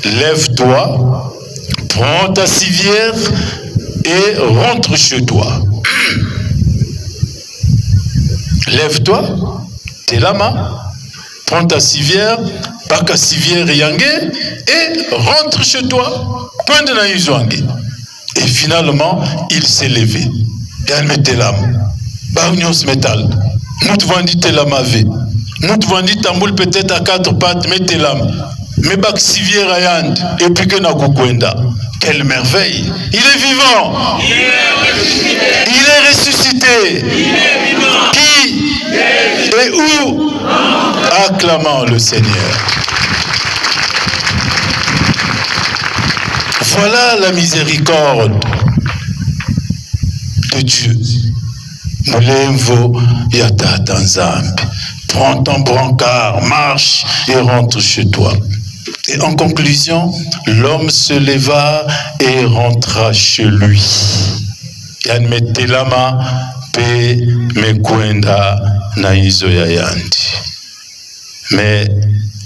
lève-toi, prends ta civière et rentre chez toi. Lève-toi, t'es lama, prends ta civière, baka civière yangé, et rentre chez toi. Et finalement, il s'est levé. Il mettait l'âme. Baunios métal. Nous vendit l'âme avec. Nous vendit tamboul peut-être à 4 pattes, mettez l'âme. Mais bak civière ayand, et puis que na kukwenda. Quelle merveille! Il est vivant! Il est ressuscité! Il est vivant! Qui et où? Acclamons le Seigneur. Voilà la miséricorde de Dieu. Moulemvo yata tanzambi. Prends ton brancard, marche et rentre chez toi. Et en conclusion, l'homme se leva et rentra chez lui. Yan metelama pe mekwenda na izo ya yandi. Mais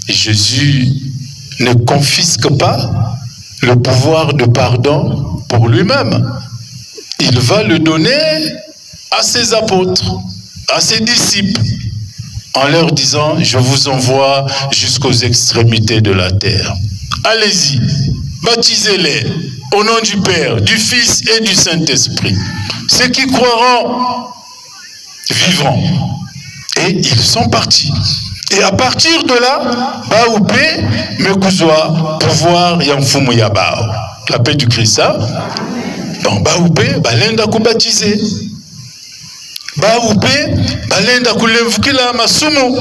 Jésus ne confisque pas le pouvoir de pardon pour lui-même. Il va le donner à ses apôtres, à ses disciples, en leur disant, je vous envoie jusqu'aux extrémités de la terre. Allez-y, baptisez-les au nom du Père, du Fils et du Saint-Esprit. Ceux qui croiront vivront. Et ils sont partis. Et à partir de là, Baoupé, Mekouzoa, pouvoir Yamfumu Yabao. La paix du Christ, ça. Donc Baoupé, Balenda kou baptisé. Baoupé, Balenda kou levukila masumu.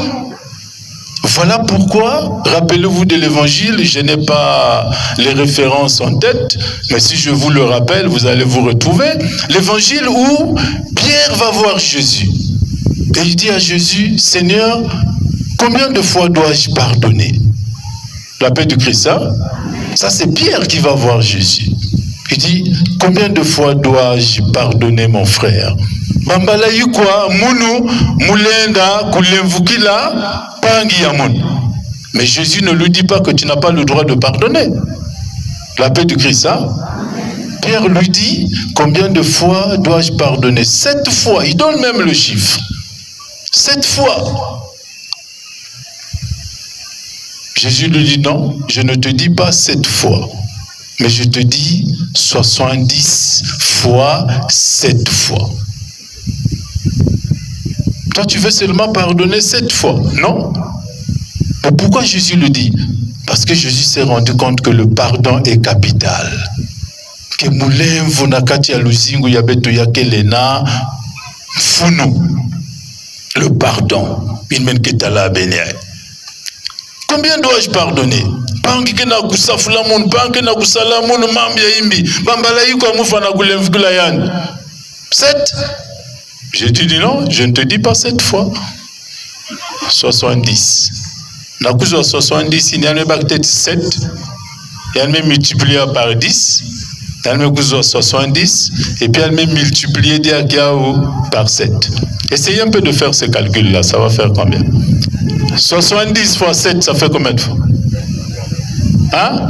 Voilà pourquoi, rappelez-vous de l'évangile, je n'ai pas les références en tête, mais si je vous le rappelle, vous allez vous retrouver. L'évangile où Pierre va voir Jésus. Et il dit à Jésus, Seigneur, combien de fois dois-je pardonner? La paix du Christ, ça c'est Pierre qui va voir Jésus. Il dit, combien de fois dois-je pardonner mon frère? Bambala yukwa munu mulenda kulemvukila pangi yamun. Mais Jésus ne lui dit pas que tu n'as pas le droit de pardonner. La paix du Christ, Pierre lui dit, combien de fois dois-je pardonner? 7 fois. Il donne même le chiffre. 7 fois. Jésus lui dit non, je ne te dis pas 7 fois, mais je te dis 70 fois 7 fois. Toi, tu veux seulement pardonner 7 fois, non? Mais pourquoi Jésus le dit? Parce que Jésus s'est rendu compte que le pardon est capital. Que moulemvo nakati ya luzingu ya beto ya kelena funu. Le pardon. Combien dois-je pardonner? Pangi kena kusafula mun, pangi na kusala mun mambia imbi. Bambala yiko amufa na kulemvukula yani. 7. J'ai dit non, je ne te dis pas 7 fois. 70. N'a que 70, il y a peut-être 7. Il y a même multiplié par 10. Il y a même 70. Et puis il y a même multiplié par 7. Essayez un peu de faire ce calcul-là. Ça va faire combien? 70 fois 7, ça fait combien de fois? Hein?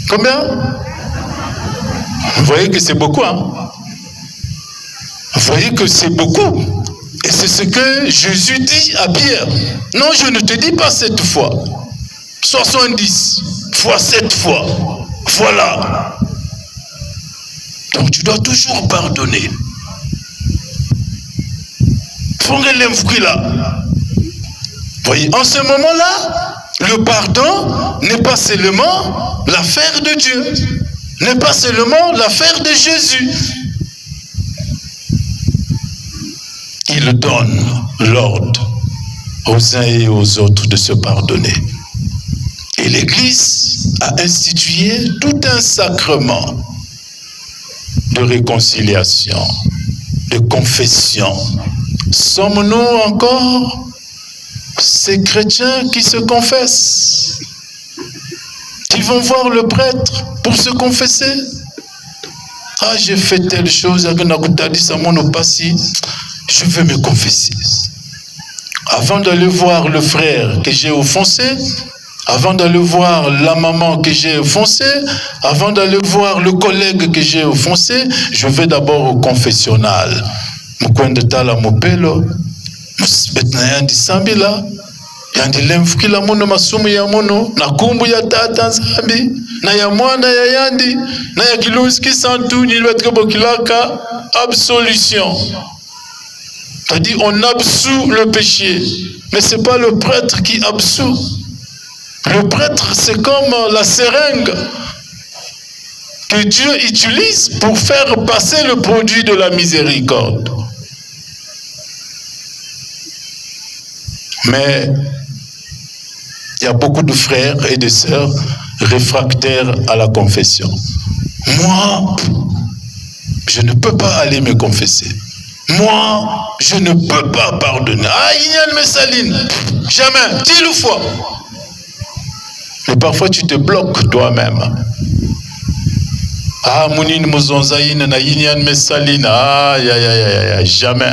Combien? Vous voyez que c'est beaucoup, hein? Vous voyez que c'est beaucoup. Et c'est ce que Jésus dit à Pierre. Non, je ne te dis pas 7 fois. 70 fois 7 fois. Voilà. Donc tu dois toujours pardonner. Voyez, en ce moment-là, le pardon n'est pas seulement l'affaire de Dieu, n'est pas seulement l'affaire de Jésus. Il donne l'ordre aux uns et aux autres de se pardonner. Et l'Église a institué tout un sacrement de réconciliation, de confession. Sommes-nous encore ces chrétiens qui se confessent, qui vont voir le prêtre pour se confesser? Ah, j'ai fait telle chose, je veux me confesser. Avant d'aller voir le frère que j'ai offensé, avant d'aller voir la maman que j'ai offensée, avant d'aller voir le collègue que j'ai offensé, je vais d'abord au confessionnal. Mukwenda mopelo, betnayandi sambila, yandi lemfukila mono masumu ya mono, na kumbu ya tata nzambi, na ya mwana ya yandi, na ya kiluski santu, nilwetre bokilaka, absolution. C'est-à-dire, on absout le péché, mais ce n'est pas le prêtre qui absout. Le prêtre, c'est comme la seringue que Dieu utilise pour faire passer le produit de la miséricorde. Mais il y a beaucoup de frères et de sœurs réfractaires à la confession. Moi, je ne peux pas aller me confesser. Moi, je ne peux pas pardonner. Ah, il y a une messaline. Jamais. Dis-le fois. Mais parfois, tu te bloques toi-même. Ah, Mounine Mouzonzaïne, na Yinyan Messaline. Ah, jamais.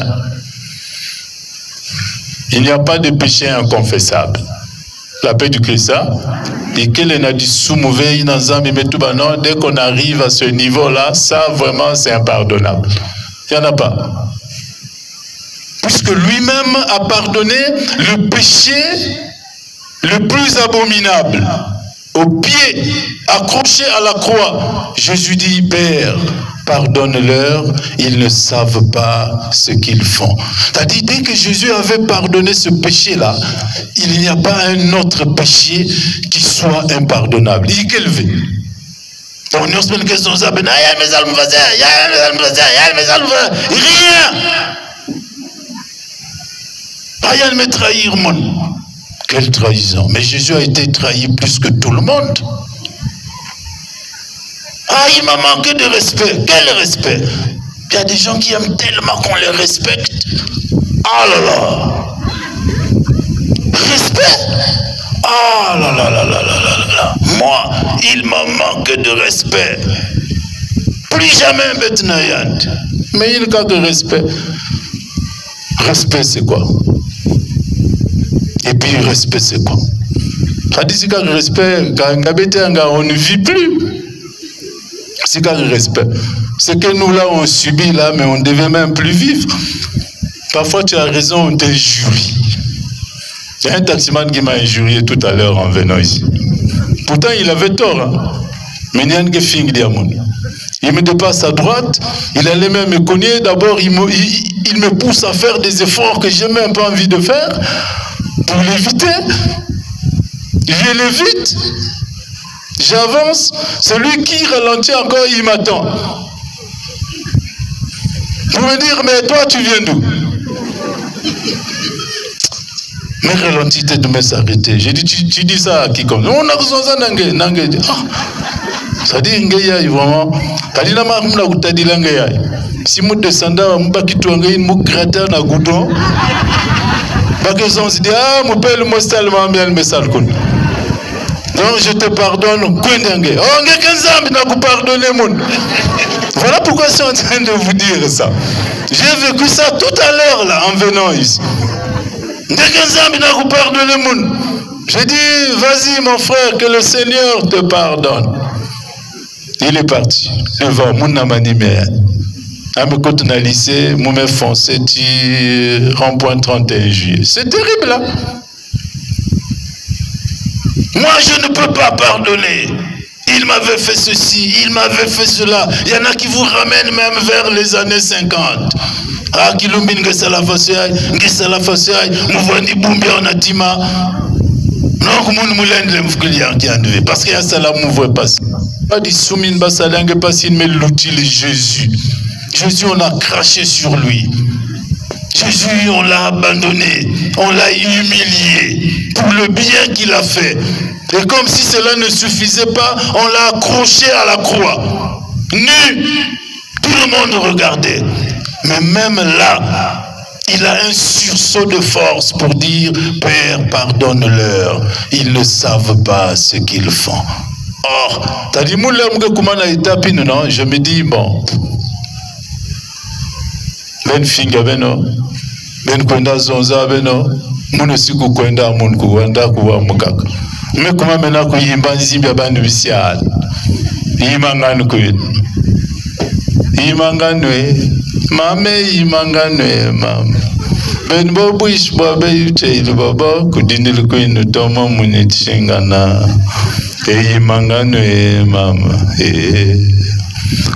Il n'y a pas de péché inconfessable. La paix du Christ, et qu'elle n'a dit sous-mauvais, dès qu'on arrive à ce niveau-là, ça vraiment c'est impardonnable. Il n'y en a pas. Puisque lui-même a pardonné le péché le plus abominable. Au pied, accroché à la croix, Jésus dit, Père, pardonne-leur, ils ne savent pas ce qu'ils font. C'est-à-dire, dès que Jésus avait pardonné ce péché-là, il n'y a pas un autre péché qui soit impardonnable. Il est élevé. On a une question, rien me trahir, mon. Quelle trahison. Mais Jésus a été trahi plus que tout le monde. Ah, il m'a manqué de respect. Quel respect? Il y a des gens qui aiment tellement qu'on les respecte. Ah là là. Respect. Ah là là là là là là là. Moi, il m'a manqué de respect. Plus jamais maintenant. Mais il n'y a que respect. Respect, c'est quoi? Et puis, respect, c'est quoi? Ça dit que le respect, on ne vit plus. C'est quoi le respect? C'est que nous, là, on subit, là, mais on ne devait même plus vivre. Parfois, tu as raison, on t'injurie. Il y a un taximan qui m'a injurié tout à l'heure en venant ici. Pourtant, il avait tort. Hein? Mais il y a un fing diamond. Il me dépasse à droite, il allait même me cogner. D'abord, il me pousse à faire des efforts que j'ai même pas envie de faire. Pour l'éviter, je l'évite, j'avance, celui qui ralentit encore, il m'attend. Pour me dire, mais toi, tu viens d'où? Mais ralentis, de me s'arrêter. J'ai dit, tu dis ça à qui comme? On a besoin d'un nangue. C'est-à-dire que vraiment, kalina makumla kutadila ngaya. Si mu descendant mu bakitwanga mu gratter na goudron. Bakazon se dit ah mon père le mostal m'a bien le message kon. Donc je te pardonne kwendenge. Oh ngekenza na ku pardonner mon. Voilà pourquoi je suis en train de vous dire ça. J'ai vécu ça tout à l'heure là en venant ici. Ngekenza na ku pardonner mon. J'ai dit vas-y mon frère que le Seigneur te pardonne. Il est parti. Devant mon amanimé. À me côté dans le lycée, mon mère foncé, rond-point 31 juillet. C'est terrible là. Moi je ne peux pas pardonner. Il m'avait fait ceci, il m'avait fait cela. Il y en a qui vous ramènent même vers les années 50. Ah, qui l'ont mis la parce qu'il y a ça là, pas dit soumin basalangue pas s'il met l'outil Jésus. Jésus, on a craché sur lui. Jésus, on l'a abandonné, on l'a humilié pour le bien qu'il a fait. Et comme si cela ne suffisait pas, on l'a accroché à la croix. Nu, tout le monde regardait. Mais même là, il a un sursaut de force pour dire « Père, pardonne-leur, ils ne savent pas ce qu'ils font. » Or, t'as dit « non, je me dis « Bon, ben finga beno, ben kwenda zonza beno, muno siku kwenda mungu kwenda kuwa mukaka. Me kuma mena kuyimba nzimbi abandu bisiala. Imanganu kwenu. Imanganwe, mame imanganwe mama. Ben bobu ishbwa be yuteli baba kudinil kwenu toma munitshingana. Imanganwe mama.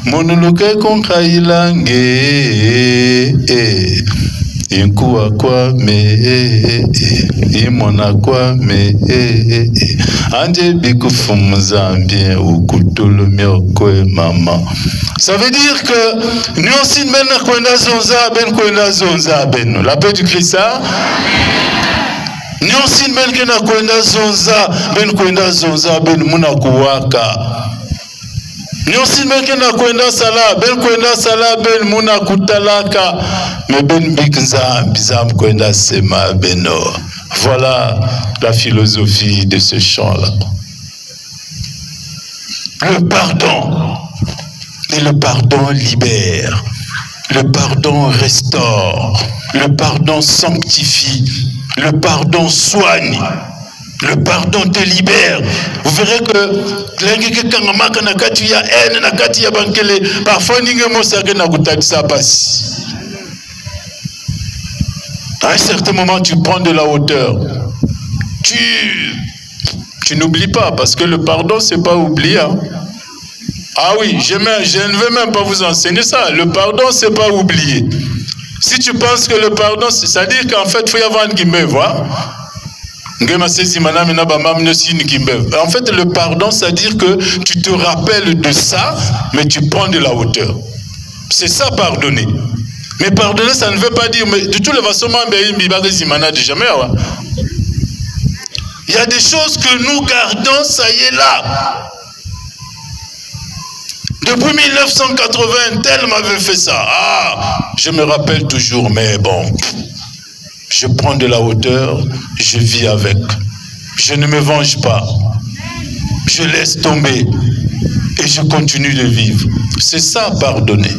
Monuluke konkailange inkuwa kwa me imona kwa me anje bikufumuzambie ukutulumia kwe mama. Ça veut dire que nous aussi maintenant kwenda zonza ben la paix du Christ. Nous aussi maintenant kwenda zonza ben muna kuwaka. Nyosi meke na kwenda sala ben muna kutalaka me ben bikza bizam kwenda sema beno. Voilà la philosophie de ce chant-là. Le pardon. Et le pardon libère. Le pardon restaure. Le pardon sanctifie. Le pardon soigne. Le pardon te libère. Vous verrez que parfois à un certain moment tu prends de la hauteur. Tu n'oublies pas parce que le pardon c'est pas oublier. Hein? Ah oui, je ne veux même pas vous enseigner ça. Le pardon c'est pas oublier. Si tu penses que le pardon, c'est-à-dire qu'en fait il faut y avoir une guillemets, voilà. En fait, le pardon, c'est-à-dire que tu te rappelles de ça, mais tu prends de la hauteur. C'est ça, pardonner. Mais pardonner, ça ne veut pas dire, mais de toutes les façons, il y a des choses que nous gardons, ça y est là. Depuis 1980, tel m'avait fait ça. Ah, je me rappelle toujours, mais bon... Je prends de la hauteur, je vis avec. Je ne me venge pas. Je laisse tomber et je continue de vivre. C'est ça, pardonner.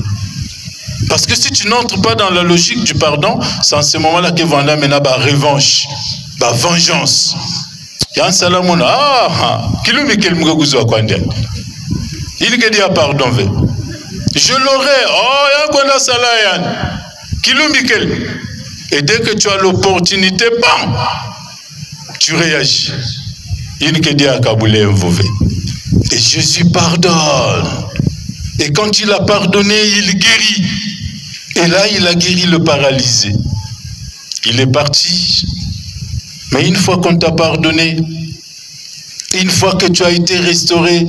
Parce que si tu n'entres pas dans la logique du pardon, c'est en ce moment-là que Vanda mena ba revanche, ba vengeance. Yan salamona, ah, kilumi kelmuga guzwa kwande. Il que dit pardon. Je l'aurai. Oh, yan kona salayan. Kilumi kel. Et dès que tu as l'opportunité, bam, tu réagis. Il que dit à Kaboulé Mvouvé. Et Jésus pardonne. Et quand il a pardonné, il guérit. Et là, il a guéri le paralysé. Il est parti. Mais une fois qu'on t'a pardonné, une fois que tu as été restauré,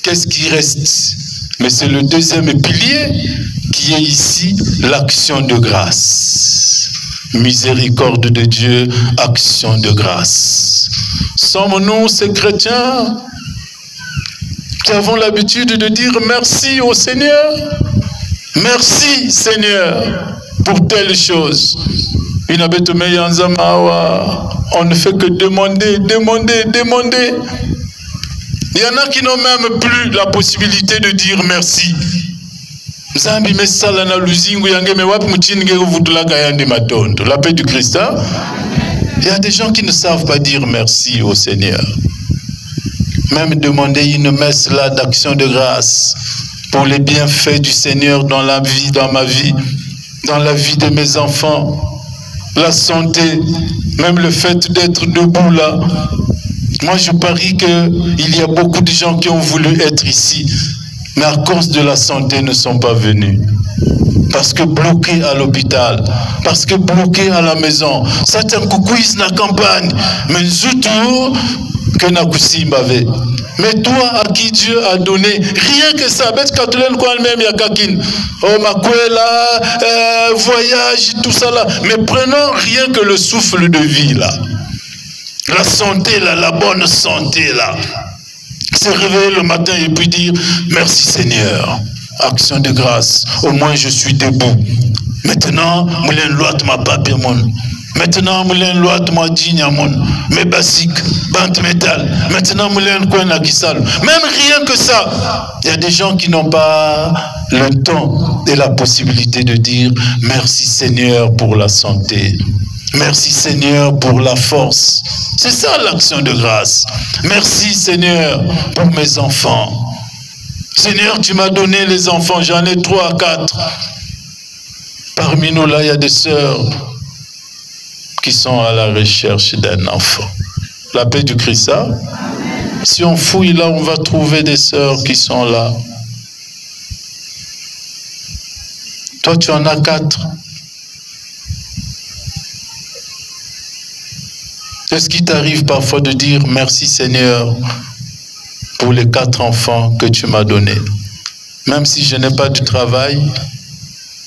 qu'est-ce qui reste? Mais c'est le deuxième pilier qui est ici, l'action de grâce. Miséricorde de Dieu, action de grâce. Sommes-nous ces chrétiens qui avons l'habitude de dire merci au Seigneur. Merci Seigneur pour telle chose. On ne fait que demander, demander, demander. Il y en a qui n'ont même plus la possibilité de dire merci. La paix du Christ. Hein? Il y a des gens qui ne savent pas dire merci au Seigneur. Même demander une messe là d'action de grâce pour les bienfaits du Seigneur dans la vie, dans ma vie, dans la vie de mes enfants, la santé, même le fait d'être debout là. Moi je parie qu'il y a beaucoup de gens qui ont voulu être ici, mais à cause de la santé ne sont pas venus. Parce que bloqués à l'hôpital, parce que bloqués à la maison. Certains coucouisent dans la campagne, mais surtout que n'a kusimbavé. Mais toi à qui Dieu a donné, rien que ça, voyage, tout ça là, mais prenons rien que le souffle de vie là. La santé là, la bonne santé là. Se réveiller le matin et puis dire merci Seigneur. Action de grâce, au moins je suis debout. Maintenant, moulin loi ma papier mon. Maintenant, moulin loi ma digne mon. Mes basiques, bande métal. Maintenant, moulin quoi na gisal. Même rien que ça. Il y a des gens qui n'ont pas le temps et la possibilité de dire merci Seigneur pour la santé. Merci Seigneur pour la force. C'est ça l'action de grâce. Merci Seigneur pour mes enfants. Seigneur, tu m'as donné les enfants, j'en ai 3 à 4. Parmi nous, là, il y a des sœurs qui sont à la recherche d'un enfant. La paix du Christ, ça. Si on fouille là, on va trouver des sœurs qui sont là. Toi, tu en as 4. Est-ce qu'il t'arrive parfois de dire merci Seigneur pour les 4 enfants que tu m'as donnés? Même si je n'ai pas de travail,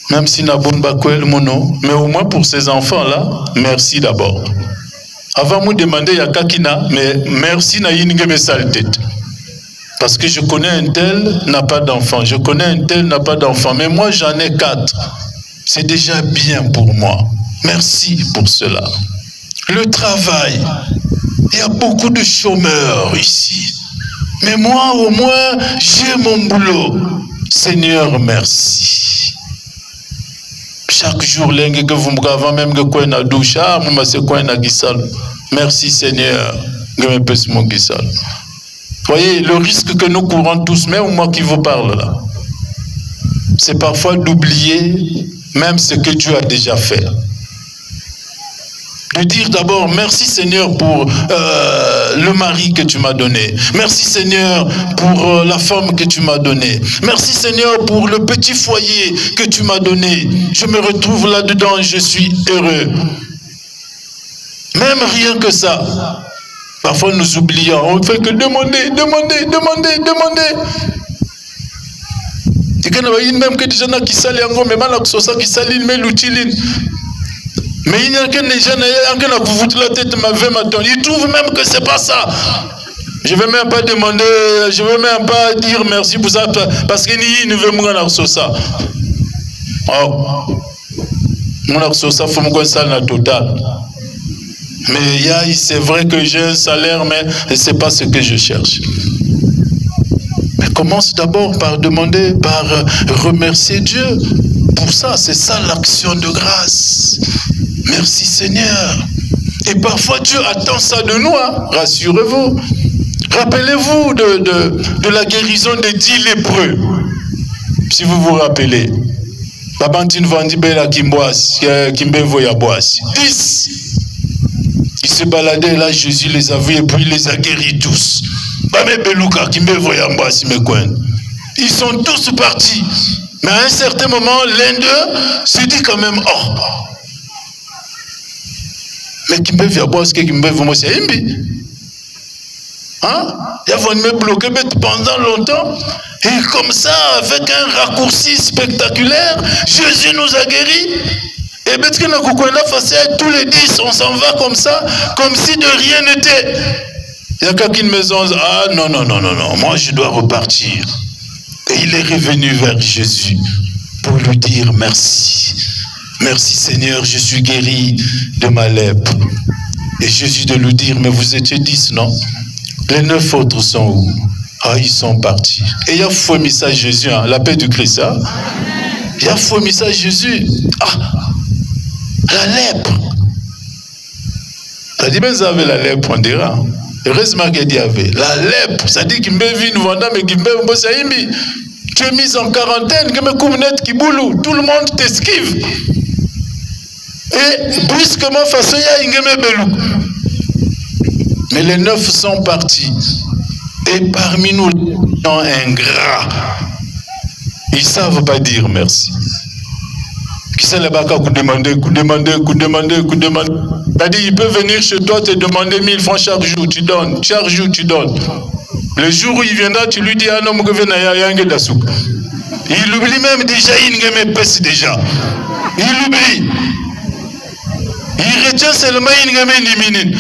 même si Naboun Bakwel Mono, mais au moins pour ces enfants-là, merci d'abord. Avant de me demander Yakakina, mais merci na yinge saleté. Parce que je connais un tel n'a pas d'enfant, je connais un tel n'a pas d'enfant, mais moi j'en ai 4. C'est déjà bien pour moi. Merci pour cela. Le travail, il y a beaucoup de chômeurs ici. Mais moi, au moins, j'ai mon boulot. Seigneur, merci. Chaque jour, que vous me gavez même que quoi na douche, moi c'est quoi na gisal. Merci Seigneur, que me pèse mon gisal. Voyez le risque que nous courons tous, même moi qui vous parle là, c'est parfois d'oublier même ce que Dieu a déjà fait. De dire d'abord merci Seigneur pour le mari que tu m'as donné. Merci Seigneur pour la femme que tu m'as donnée. Merci Seigneur pour le petit foyer que tu m'as donné. Je me retrouve là-dedans, je suis heureux. Même rien que ça. Parfois nous oublions, on ne fait que demander, demander, demander, demander. Même que des gens qui salent encore, mais mal qui salent, mais l'utilisent. Mais il y a que les gens qui vous foutent la tête ma veille matin. Ils trouvent même que c'est pas ça. Je ne vais même pas demander, je ne vais même pas dire merci pour ça, parce qu'ils ne veulent pas me ça. Mon ça faut me ça na total. Mais c'est vrai que j'ai un salaire, mais ce n'est pas ce que je cherche. Mais commence d'abord par demander, par remercier Dieu. Pour ça, c'est ça l'action de grâce. Merci Seigneur. Et parfois Dieu attend ça de nous, hein? Rassurez-vous. Rappelez-vous de la guérison des 10 lépreux. Si vous vous rappelez. 10. Ils se baladaient là, Jésus les a vus et puis il les a guéris tous. Ils sont tous partis. Mais à un certain moment, l'un d'eux se dit quand même, oh, mais qui me vient boire ce qui me veut, moi c'est imbi. Hein? Il va me bloquer pendant longtemps. Et comme ça, avec un raccourci spectaculaire, Jésus nous a guéris. Et parce que nous tous les 10, on s'en va comme ça, comme si de rien n'était. Il n'y a qu'une maison, ah non, non, non, non, non, moi je dois repartir. Et il est revenu vers Jésus pour lui dire merci. Merci Seigneur, je suis guéri de ma lèpre. Et Jésus de lui dire, mais vous étiez 10, non? Les 9 autres sont où? Ah, ils sont partis. Et il y a fou message Jésus, hein, la paix du Christ. Hein? Il y a fou message Jésus. Ah, la lèpre. Ça dit, mais vous avez la lèpre, on dira. Heureusement qu'il y avait. La lèpre, ça dit qu'il me vit une vanda, mais qu'il me bosse. Tu es mis en quarantaine, que me couvenette qui boulou. Tout le monde t'esquive. Et brusquement, face à Ingeme Belou. Mais les 9 sont partis. Et parmi nous, les gens ingrats, ils ne savent pas dire merci. Qui c'est là-bas qui demander. C'est-à-dire, il peut venir chez toi te demander 1000 francs chaque jour, tu donnes. Chaque jour, tu donnes. Le jour où il viendra, tu lui dis, ah non, il oublie même déjà, il me pèse déjà. Il oublie. Il retient seulement une minute.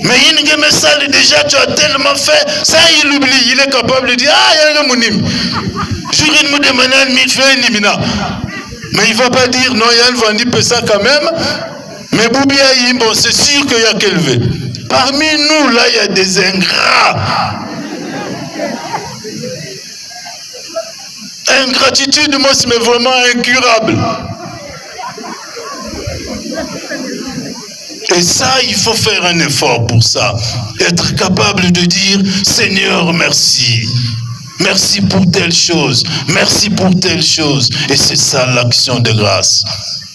Mais il me sale déjà, tu as tellement fait, ça il oublie, il est capable de dire, ah, il y a un monim. Je vais me demander 1000 francs, mais il ne va pas dire, non, il y a un vendu ça quand même. Mais Boubia, bon, c'est sûr qu'il y a qu'elle veut. Parmi nous, là, il y a des ingrats. Ingratitude, moi, c'est vraiment incurable. Et ça, il faut faire un effort pour ça. Être capable de dire, Seigneur, merci. Merci pour telle chose. Merci pour telle chose. Et c'est ça l'action de grâce.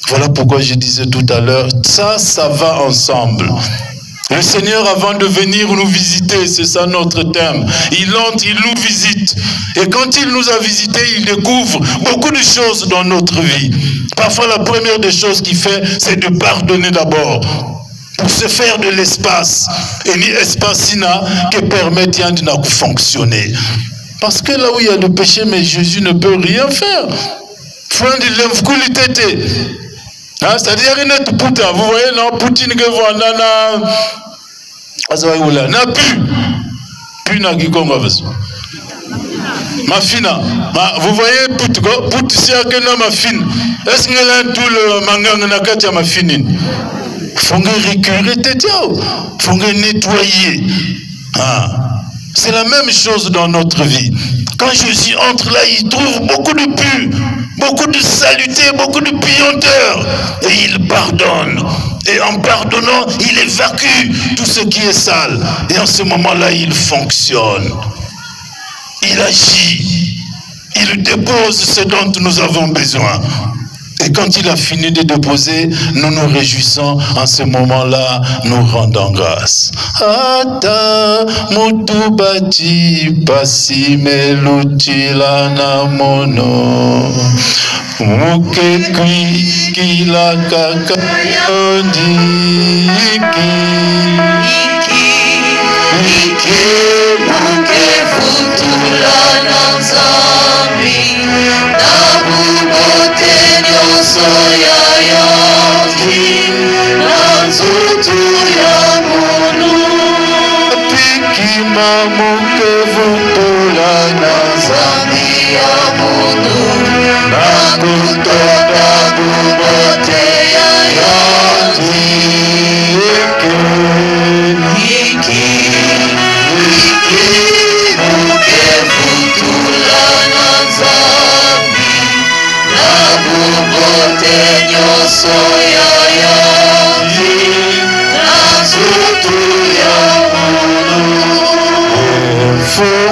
Voilà pourquoi je disais tout à l'heure, ça va ensemble. Le Seigneur, avant de venir nous visiter, c'est ça notre thème. Il entre, il nous visite. Et quand il nous a visités, il découvre beaucoup de choses dans notre vie. Parfois, la première des choses qu'il fait, c'est de pardonner d'abord. Pour se faire de l'espace. Et l'espace que permettre de fonctionner. Parce que là où il y a le péché, mais Jésus ne peut rien faire. C'est-à-dire, vous voyez, non, Poutine que vous n'a plus. Plus n'a qui ma fine. Vous voyez, Poutine que non, ma fine. Est-ce que là, tout le manga n'a qu'à ma fine? Il faut récurer tes dieux. Il faut nettoyer. C'est la même chose dans notre vie. Quand Jésus entre là, il trouve beaucoup de pu, beaucoup de saleté, beaucoup de puanteur. Et il pardonne. Et en pardonnant, il évacue tout ce qui est sale. Et en ce moment-là, il fonctionne. Il agit. Il dépose ce dont nous avons besoin. Et quand il a fini de déposer, nous nous réjouissons. En ce moment-là, nous rendons grâce. Ata mutubati pasi melutila namono mukekwi kila kakayondi For